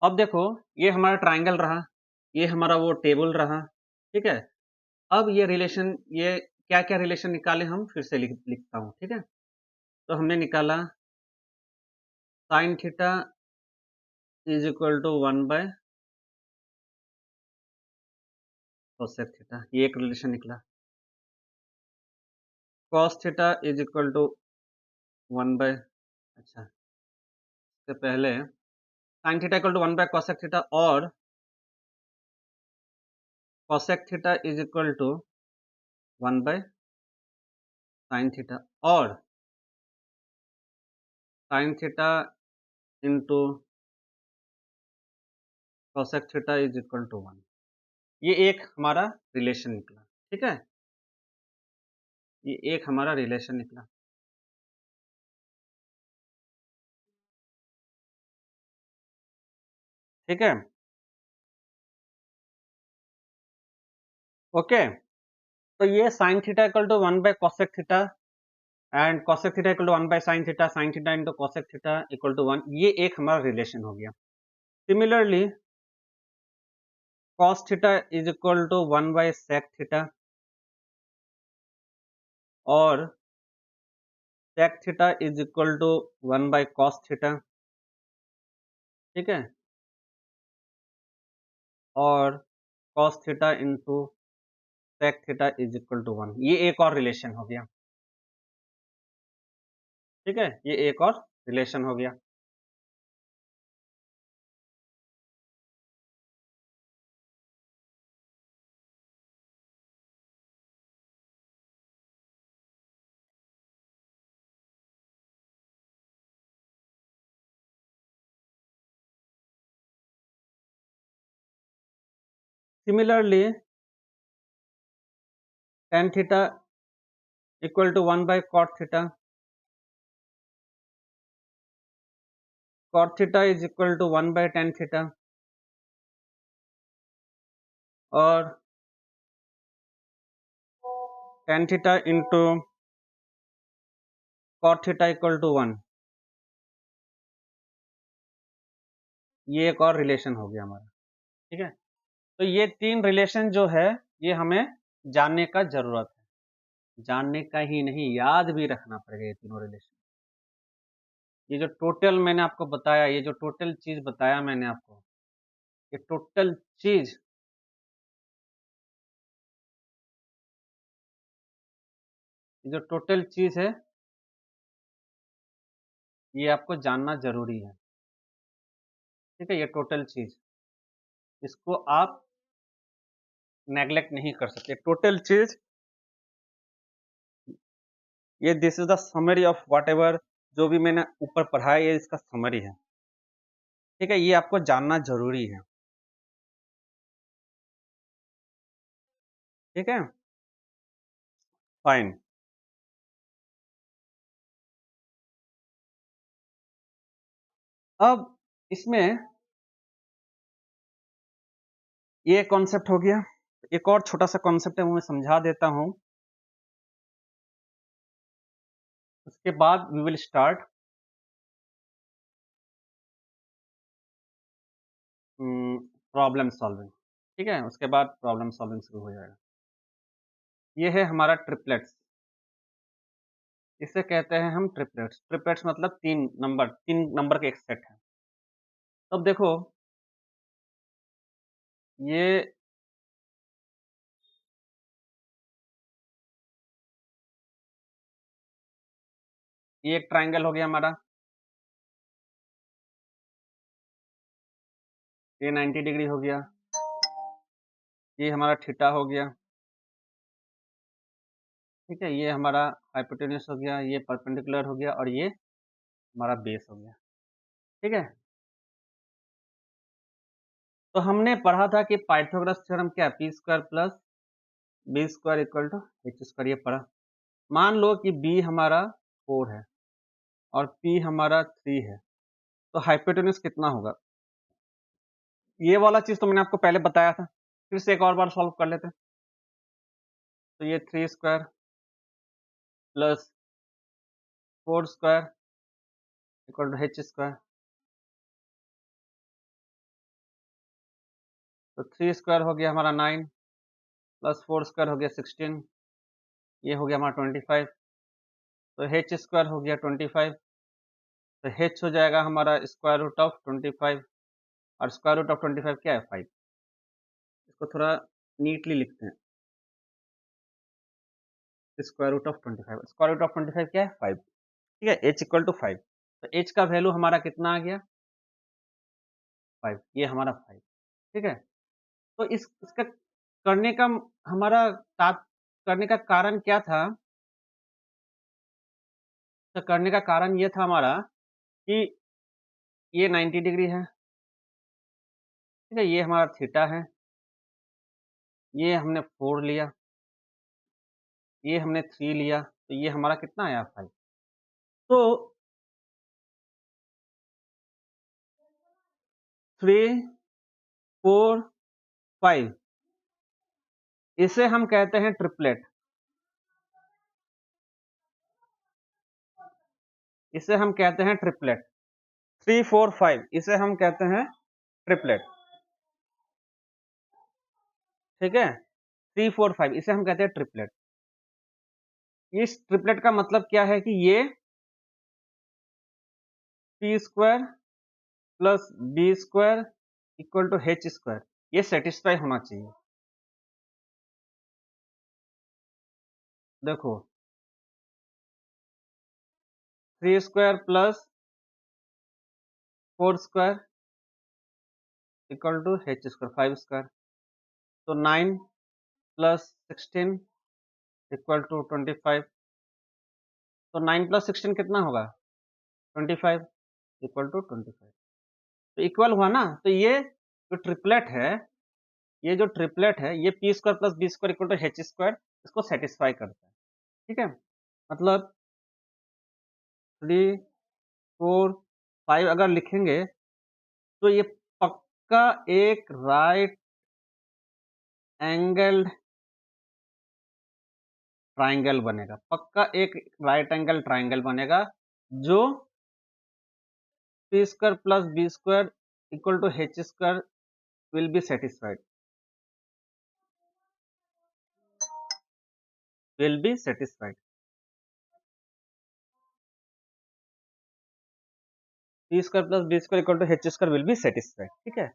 अब देखो, ये हमारा ट्राइंगल रहा, ये हमारा वो टेबल रहा, ठीक है। अब ये रिलेशन, ये क्या क्या रिलेशन निकाले हम फिर से लिखता हूँ, ठीक है। तो हमने निकाला sine theta is equal to one by cosec theta, ये एक रिलेशन निकला। Cos theta is equal to one by, अच्छा, इससे पहले sine theta equal to one by cosec theta, और cosec theta is equal to one by sine theta, और sine theta into cosec theta is equal to 1। ये एक हमारा relation निकला, ठीक है। ये एक हमारा रिलेशन निकला, ठीक है, ओके। तो ये sine theta equal to one by cosec theta, and cosec theta equal to one by sine theta into cosec theta equal to 1, ये एक हमारा रिलेशन हो गया। Similarly cos theta is equal to one by sec theta, और sec theta is equal to one by cos theta, ठीक है, और cos theta into sec theta is equal to 1। ये एक और रिलेशन हो गया, ठीक है, ये एक और रिलेशन हो गया। Similarly tan theta equal to 1 by cot theta, cot theta is equal to 1 by tan theta, और tan theta into cot theta equal to 1। ये एक और रिलेशन हो गया हमारा, ठीक है। तो ये तीन रिलेशन जो है ये हमें जानने का जरूरत है, जानने का ही नहीं याद भी रखना पड़ेगा ये तीनों रिलेशन। ये जो टोटल मैंने आपको बताया, ये जो टोटल चीज बताया मैंने आपको, ये टोटल चीज जो टोटल चीज है ये आपको जानना जरूरी है, ठीक है। ये टोटल चीज, इसको आप नेग्लेक्ट नहीं कर सकते। टोटल चीज ये this is the summary of what ever जो भी मैंने ऊपर पढ़ा है, ये इसका समरी है, ठीक है। ये आपको जानना जरूरी है, ठीक है, फाइन। अब इसमें ये कॉन्सेप्ट हो गया, एक और छोटा सा कॉन्सेप्ट है वो मैं समझा देता हूं, उसके बाद we will start problem solving, ठीक है। उसके बाद प्रॉब्लम सॉल्विंग शुरू हो जाएगा। ये है हमारा ट्रिपलेट्स, इसे कहते हैं हम ट्रिपलेट्स। ट्रिपलेट्स मतलब तीन नंबर के एक सेट है। अब देखो ये एक ट्राइंगल हो गया हमारा, ये 90 डिग्री हो गया, ये हमारा थीटा हो गया, ठीक है। ये हमारा हाइपोटेन्यूस हो गया, ये परपेंडिकुलर हो गया, और ये हमारा बेस हो गया, ठीक है। तो हमने पढ़ा था कि पाइथागोरस थ्योरम क्या है, P square plus B square equal to H square, ये पढ़ा। मान लो कि बी हमारा 4 है और पी हमारा 3 है, तो हाइपोटेन्यूस कितना होगा? ये वाला चीज तो मैंने आपको पहले बताया था, फिर से एक और बार सॉल्व कर लेते हैं। तो ये 3 square plus 4 square equal to H square, तो 3 स्क्वायर हो गया हमारा 9 प्लस 4 स्क्वायर हो गया 16, ये हो गया हमारा 25, तो एच स्क्वायर हो गया 25, तो एच हो जाएगा हमारा स्क्वायर रूट ऑफ 25, और स्क्वायर रूट ऑफ 25 क्या है? 5। इसको थोड़ा नीटली लिखते हैं, square root of 25, square root of 25 क्या है? 5, ठीक है। एच इक्वल टू 5, तो एच का वैल्यू हमारा कितना आ गया? 5, ये हमारा 5, ठीक है। तो इसका करने का हमारा करने का कारण क्या था? तो करने का कारण ये था हमारा कि ये 90 डिग्री है, ठीक है, ये हमारा थीटा है, ये हमने 4 लिया, ये हमने 3 लिया, तो ये हमारा कितना आया? 5। तो 3, 4, 5, इसे हम कहते हैं ट्रिपलेट, इसे हम कहते हैं ट्रिपलेट। 3, 4, 5 इसे हम कहते हैं ट्रिपलेट, ठीक है। 3, 4, 5 इसे हम कहते हैं ट्रिपलेट। इस ट्रिपलेट का मतलब क्या है कि ये P square plus B square equal to H square, ये सेटिस्फाई होना चाहिए, देखो 3 square plus 4 square equal to h square 5 square, तो 9 प्लस 16 इक्वल टू 25, तो 9 प्लस 16 कितना होगा 25 इक्वल टू 25, तो इक्वल हुआ ना। तो ये जो ट्रिपलेट है, ये जो ट्रिपलेट है ये P square plus B square equal to H square इसको सेटिस्फाई करता है। ठीक है, मतलब 3 4 5 अगर लिखेंगे तो ये पक्का एक राइट एंगल्ड ट्राइंगल बनेगा, पक्का एक राइट एंगल ट्राइंगल बनेगा जो P square plus B square equal to H square will be satisfied, will be satisfied. P square plus B square equal to H square will be satisfied. ठीक है,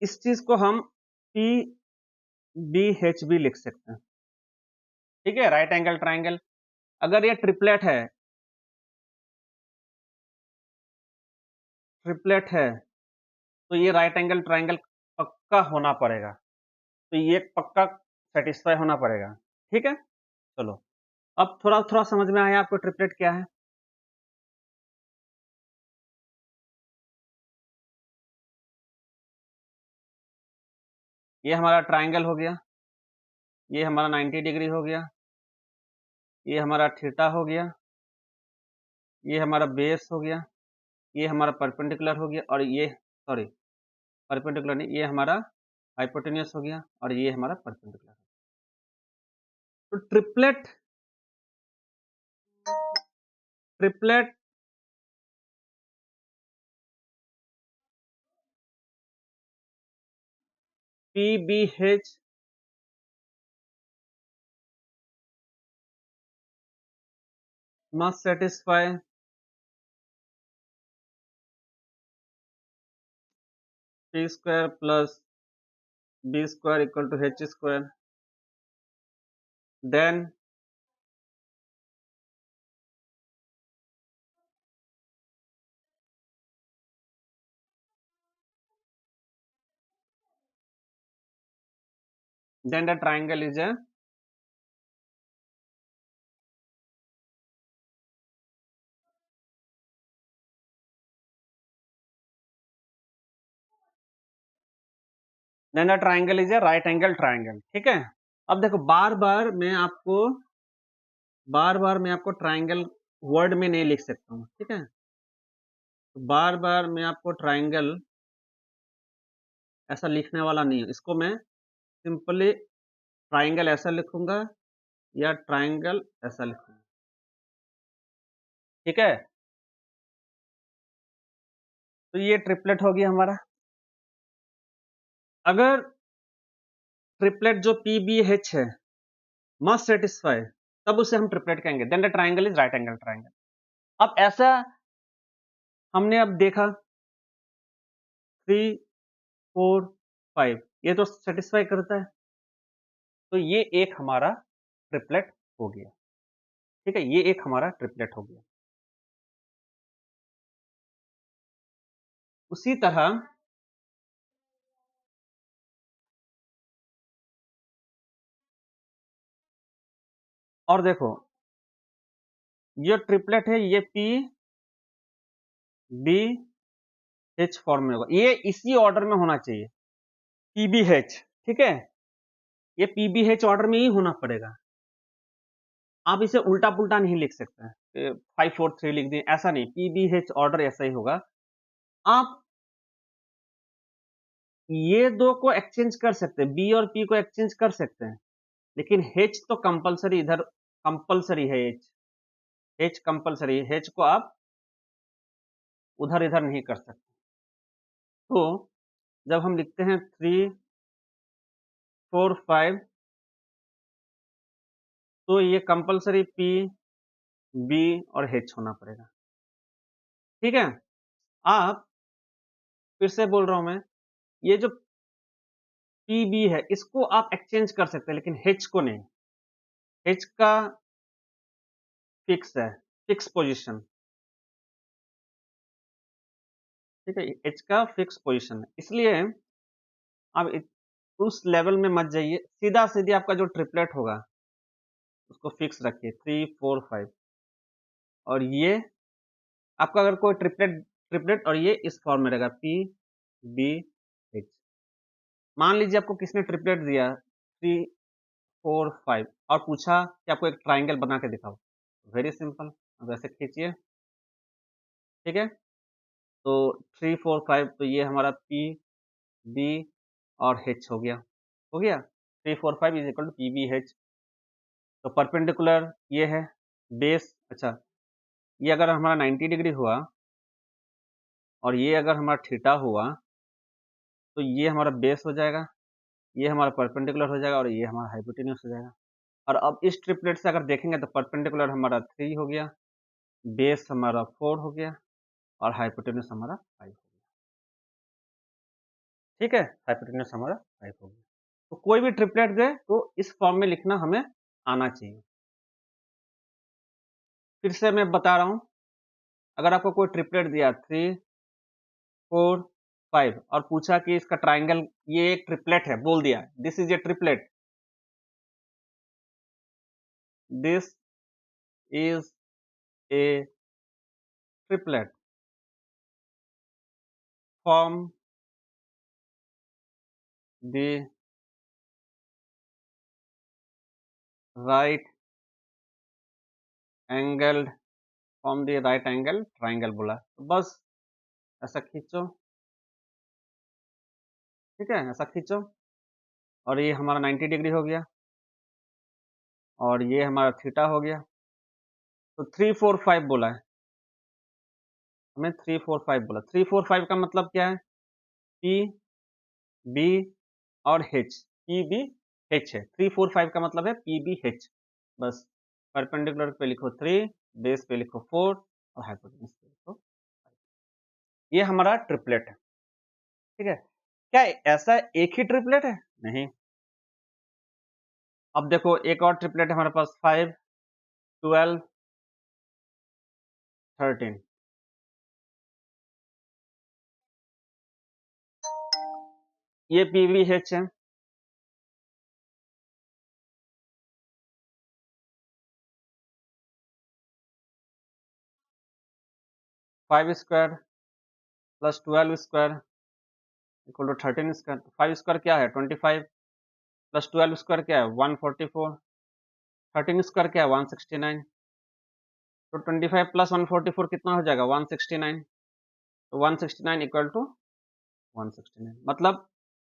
इस चीज को हम पी बी एच भी लिख सकते हैं। ठीक है, राइट एंगल ट्राइंगल। अगर ये ट्रिपलेट है, ट्रिपलेट है तो ये राइट एंगल ट्राइंगल पक्का होना पड़ेगा, तो ये पक्का सेटिस्फाई होना पड़ेगा। ठीक है, चलो अब थोड़ा थोड़ा समझ में आया आपको ट्रिपलेट क्या है। ये हमारा ट्राइंगल हो गया, ये हमारा 90 डिग्री हो गया, ये हमारा थीटा हो गया, ये हमारा बेस हो गया, ये हमारा परपेंडिकुलर हो गया, और ये सॉरी परपेंडिकुलर नहीं, ये हमारा हाइपोटेन्यूस हो गया, और ये हमारा परपेंडिकुलर। तो triplet triplet PBH must satisfy P square plus B square equal to H square. Then the triangle is a right angle triangle। ठीक है, अब देखो बार बार मैं आपको ट्राइंगल वर्ड में नहीं लिख सकता हूँ। ठीक है, तो बार बार मैं आपको ट्राइंगल ऐसा लिखने वाला नहीं हूँ, इसको मैं सिंपली ट्राइंगल ऐसा लिखूंगा या ट्राइंगल ऐसा लिखूंगा। ठीक है, तो ये ट्रिपलेट हो गया हमारा। अगर ट्रिपलेट जो PBH है मस्ट सेटिस्फाई, तब उसे हम ट्रिपलेट कहेंगे, then the triangle is right angle triangle. अब ऐसा हमने अब देखा 3 4 5 ये तो सेटिस्फाई करता है, तो ये एक हमारा ट्रिपलेट हो गया। ठीक है, ये एक हमारा ट्रिपलेट हो गया। उसी तरह और देखो ये ट्रिपलेट है, ये PBH फॉर्म में होगा, ये इसी ऑर्डर में होना चाहिए PBH। ठीक है, ये PBH ऑर्डर में ही होना पड़ेगा, आप इसे उल्टा पुल्टा नहीं लिख सकते 5 4 3 लिख दिए, ऐसा नहीं, PBH ऑर्डर ऐसा ही होगा। आप ये दो को एक्सचेंज कर सकते हैं, बी और पी को एक्सचेंज कर सकते हैं, लेकिन H तो कंपलसरी, इधर कंपलसरी है, H कंपलसरी है, H को आप उधर इधर नहीं कर सकते। तो जब हम लिखते हैं 3 4 5 तो ये कंपलसरी P B और H होना पड़ेगा। ठीक है, आप फिर से बोल रहा हूं मैं, ये जो PB है, इसको आप एक्सचेंज कर सकते हैं लेकिन H को नहीं। H का फिक्स है, फिक्स पोज़ीशन, ठीक है? H का फिक्स पोज़ीशन है, इसलिए आप उस लेवल में मत जाइए, सीधा-सीधी आपका जो ट्रिपलेट होगा, उसको फिक्स रखिए 3, 4, 5 और ये आपका अगर कोई ट्रिपलेट ट्रिपलेट और ये इस फॉर्म में रहेगा P, B, H। मान लीजिए आपको किसी ने ट्रिपलेट दिया 3, 4, 5 और पूछा कि आपको एक ट्रायंगल बना के दिखाओ। वेरी सिंपल, अब ऐसे खींचिए, ठीक है? तो 3, 4, 5 तो ये हमारा P, B और H हो गया। हो गया? 3, 4, 5 is equal to P, B, H। तो परपेंडिकुलर ये है, बेस अच्छा, ये अगर हमारा 90 डिग्री हुआ और ये अगर हमारा थीटा हुआ, तो ये हमारा बेस हो जाएगा, ये हमारा परपेंडिकुलर हो जाएगा और ये हमारा हाइपोटेन्यूज हो जाएगा। और अब इस ट्रिपलेट से अगर देखेंगे तो परपेंडिकुलर हमारा 3 हो गया, बेस हमारा 4 हो गया और हाइपोटेन्यूज हमारा 5 हो गया। ठीक है? हाइपोटेन्यूज हमारा 5 हो गया। तो कोई भी ट्रिपलेट दे तो इस फॉर्म में लिखना हमें आना चाहिए। फिर से मैं बता रहा हूँ, अगर आपको कोई ट्रिपलेट दिया 3, 4, 5 और पूछा कि इसका ट्रायंगल ये एक ट्रिपलेट है, बोल दिया this is a triplet, this is a triplet from the right angled from the right angle triangle बोला। तो बस ऐसा खींचो, ठीक है? ऐसा खींचो और ये हमारा 90 डिग्री हो गया और ये हमारा थीटा हो गया। तो 3, 4, 5 बोला है, हमें 3, 4, 5 बोला। 3, 4, 5 का मतलब क्या है? P, B और H, P, B, H है। 3, 4, 5 का मतलब है P, B, H। बस परपेंडिकुलर पे लिखो 3, बेस पे लिखो 4 और हाइपोटेन्यूज पे लिखो 5। ये हमारा ट्रिपलेट है, ठीक है? क्या ऐसा एक ही ट्रिपलेट है? नहीं। अब देखो एक और ट्रिपलेट है हमारे पास 5, 12, 13। ये P, B, H है। 5 square plus 12 square equal to 13 square. 5 square क्या है? 25 प्लस 12 स्क्वायर क्या है? 144। 13 स्क्वायर क्या है? 169। तो 25 प्लस 144 कितना हो जाएगा? 169। तो 169 इक्वल टू 169 मतलब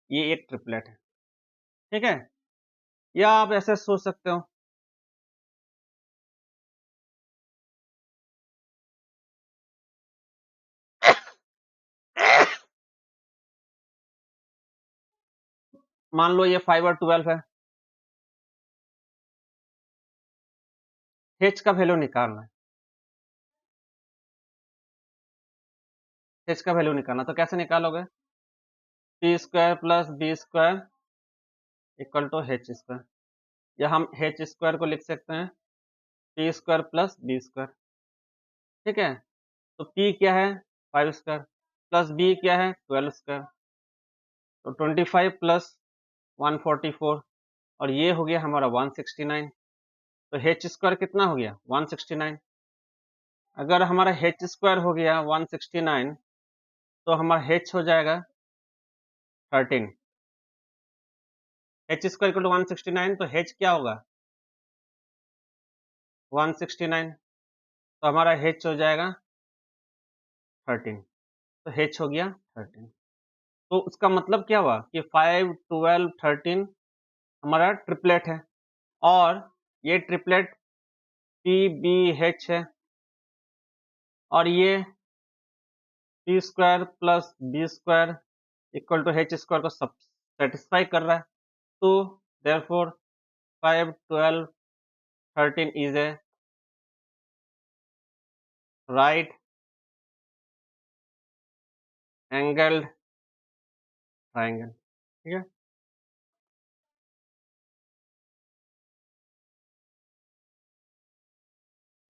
ये एक ट्रिपलेट है, ठीक है? या आप ऐसे सोच सकते हो, मान लो ये 5 और 12 है, h का वैल्यू निकालना है, h का वैल्यू निकालना, तो कैसे निकालोगे? p square plus b square equal to h square, या हम h स्क्वायर को लिख सकते हैं p square plus b square, ठीक है? तो p क्या है? 5 स्क्वायर प्लस b क्या है? 12 स्क्वायर। तो 25 प्लस 144 और ये हो गया हमारा 169। तो h स्क्वायर कितना हो गया? 169। अगर हमारा h स्क्वायर हो गया 169 तो हमारा h हो जाएगा 13। h स्क्वायर इक्वल टू 169 तो h क्या होगा? 169। तो हमारा h हो जाएगा 13। तो h हो गया 13। तो उसका मतलब क्या हुआ कि 5, 12, 13 हमारा ट्रिपलेट है और ये ट्रिपलेट PBH है और ये p square plus b square equal to h square को सब सेटिस्फाई कर रहा है। तो therefore 5, 12, 13 is a right angled triangle, ठीक है?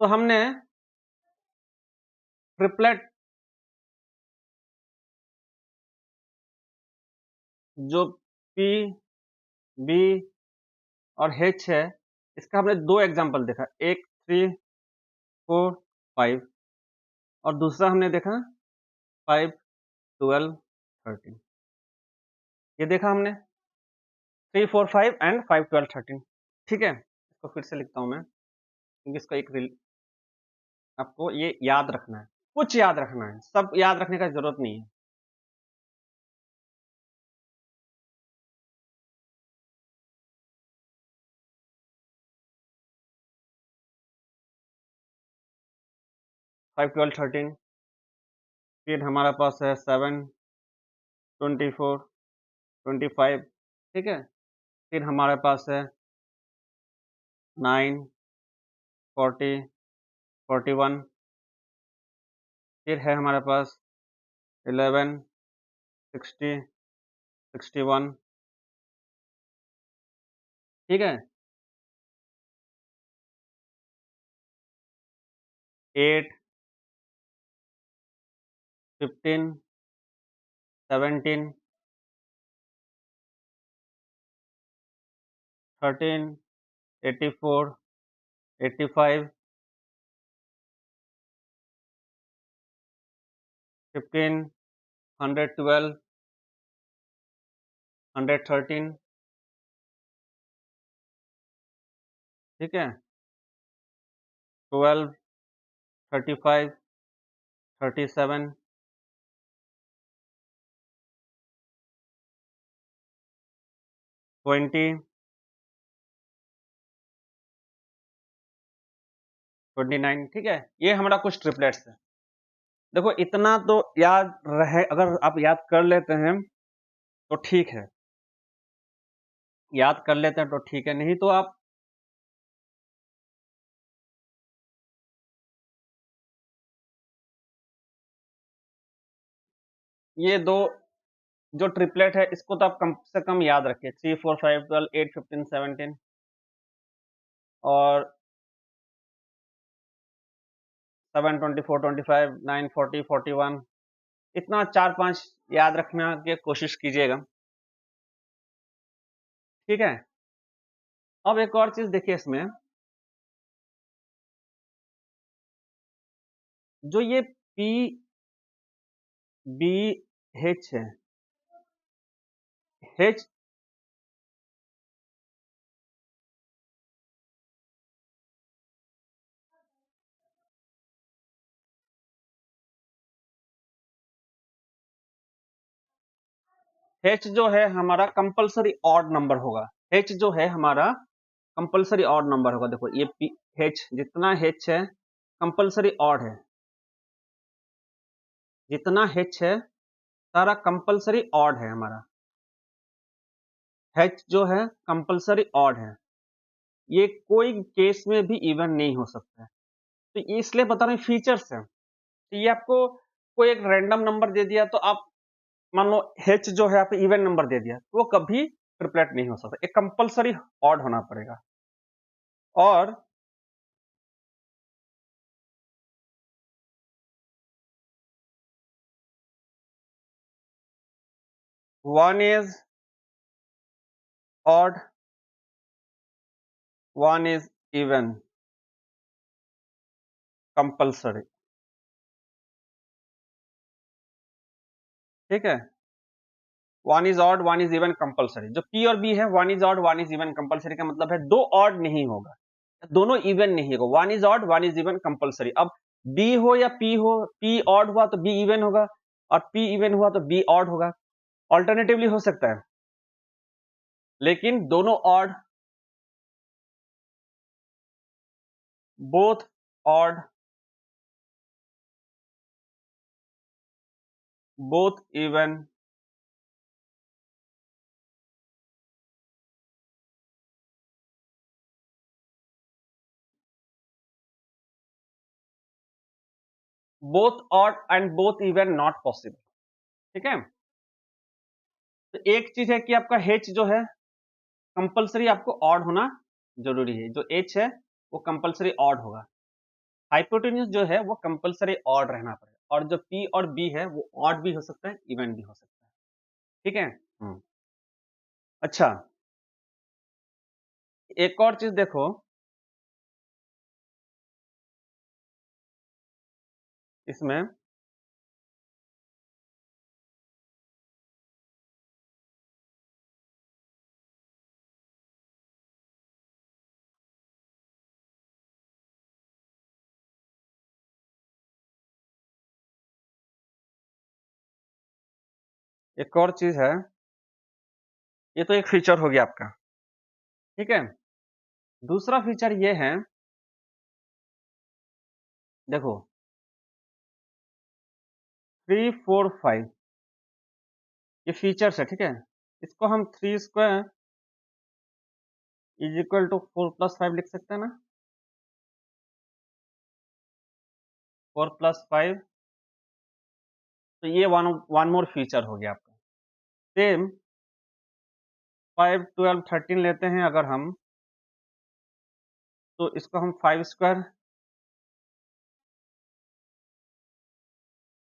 तो हमने ट्रिपलेट जो P, B और H है, इसका हमने 2 एग्जांपल देखा, एक 3, 4, 5 और दूसरा हमने देखा 5, 12, 13। ये देखा हमने 3, 4, 5 एंड 5, 12, 13। ठीक है, इसको फिर से लिखता हूं मैं, क्योंकि इसका एक आपको ये याद रखना है, कुछ याद रखना है, सब याद रखने का जरूरत नहीं है। फाइव 12, 13, फिर हमारे पास है 7, 24, 25। ठीक है, फिर हमारे पास है 9, 40, 41। फिर है हमारे पास 11, 60, 61। ठीक है, 8, 15, 17, 13, 84, 85, 15, 112, 113। ठीक है, 12, 35, 37, 20, 29। ठीक है, ये हमारा कुछ ट्रिपलेट्स है। देखो इतना तो याद रहे, अगर आप याद कर लेते हैं तो ठीक है, याद कर लेते हैं तो ठीक है, नहीं तो आप ये दो जो ट्रिपलेट है इसको तो आप कम से कम याद रखिए, 3, 4, 5, 12, 8, 15, 17 और 7, 24, 25, 9, 40, 41। इतना 4-5 याद रखने की कोशिश कीजिएगा। ठीक है, अब एक और चीज देखिए इसमें, जो ये पी बी एच है, एच एच जो है हमारा कंपलसरी ऑड नंबर होगा। एच जो है हमारा कंपलसरी ऑड नंबर होगा। देखो ये पी एच, जितना एच है कंपलसरी ऑड है, जितना एच है सारा कंपलसरी ऑड है हमारा। एच जो है कंपलसरी ऑड है, ये कोई केस में भी इवन नहीं हो सकता है। तो ये इसलिए बता रहे हैं फीचर्स है। तो ये आपको कोई एक रैंडम नंबर दे दिया तो आप मान लो एच जो है आपको इवन नंबर दे दिया, वो कभी ट्रिपलेट नहीं हो सकता, एक कंपलसरी ऑड होना पड़ेगा। और one is odd, one is even, compulsory. ठीक है, one is odd, one is even, compulsory. जो पी और बी है, one is odd, one is even, compulsory का मतलब है दो ऑड नहीं होगा, दोनों इवन नहीं होगा। One is odd, one is even, compulsory. अब बी हो या पी हो, पी ऑड हुआ तो बी इवन होगा और पी इवन हुआ तो बी ऑड होगा। ऑल्टरनेटिवली हो सकता है, लेकिन दोनों odd, both odd, both even, both odd and both even not possible. ठीक है, तो एक चीज है कि आपका एच जो है कंपलसरी आपको ऑड होना जरूरी है, जो एच है वो कंपलसरी ऑड होगा। हाइपोटेन्यूज जो है वो कंपलसरी ऑड रहना पड़ेगा, और जो P और B है वो ऑड भी हो सकता है, इवन भी हो सकता है। ठीक है। अच्छा, एक और चीज देखो, इसमें एक और चीज है, ये तो एक फीचर हो गया आपका, ठीक है। दूसरा फीचर ये है, देखो 3 4 5 ये फीचर्स है, ठीक है। इसको हम 3 square is equal to 4 plus 5 लिख सकते हैं ना। 4 प्लस 5, तो ये वन मोर फीचर हो गया आपका। सेम 5 12 13 लेते हैं अगर हम, तो इसको हम 5 स्क्वायर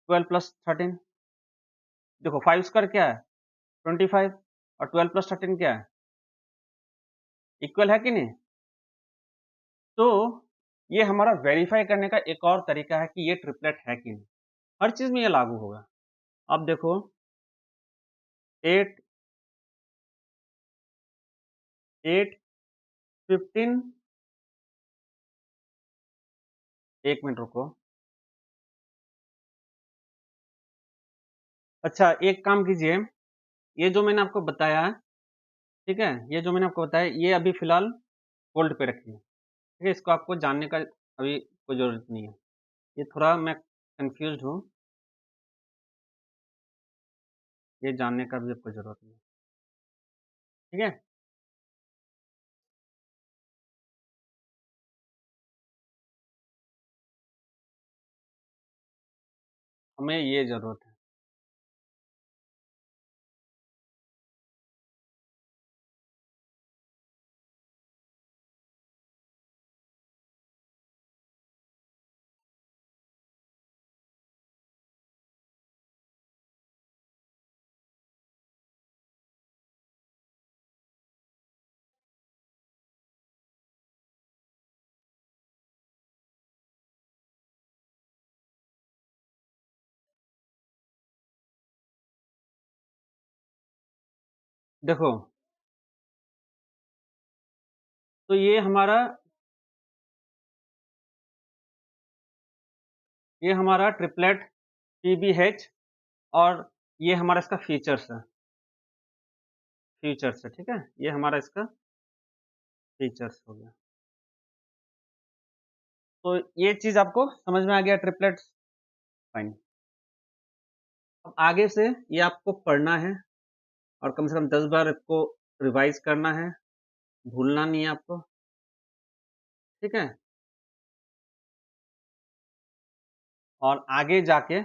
12 प्लस 13, देखो 5 स्क्वायर क्या है 25, और 12 प्लस 13 क्या है, इक्वल है कि नहीं। तो ये हमारा वेरीफाई करने का एक और तरीका है कि ये ट्रिपलेट है कि नहीं। हर चीज में ये लागू होगा। अब देखो 8 8 15, एक मिनट रुको। अच्छा, एक काम कीजिए, ये जो मैंने आपको बताया, ठीक है, ये जो मैंने आपको बताया ये अभी फिलहाल होल्ड पे रखिए, ठीक है। इसको आपको जानने का अभी कोई जरूरत नहीं है, ये थोड़ा मैं कंफ्यूज हूँ, ये जानने का भी आपको जरूरत नहीं है, ठीक है। हमें ये जरूरत है। देखो, तो ये हमारा ट्रिपलेट PBH, और ये हमारा इसका फीचर्स है, ठीक है। ये हमारा इसका फीचर्स हो गया। तो ये चीज आपको समझ में आ गया, ट्रिपलेट। फाइन। अब आगे से ये आपको पढ़ना है, और कम से कम 10 बार इसको रिवाइज करना है, भूलना नहीं है आपको, ठीक है। और आगे जाके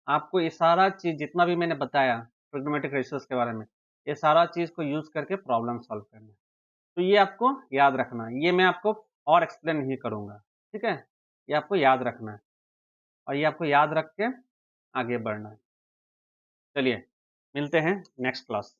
आपको ये सारा चीज जितना भी मैंने बताया ट्रिग्नोमेट्रिक रेशियोज के बारे में, ये सारा चीज को यूज करके प्रॉब्लम सॉल्व करना है। तो ये आपको याद रखना है, ये मैं आपको और एक्सप्लेन नहीं करूंगा, ठीक है। ये आपको याद रखना है, और ये आपको याद रख के आगे बढ़ना है। चलिए, मिलते हैं नेक्स्ट क्लास।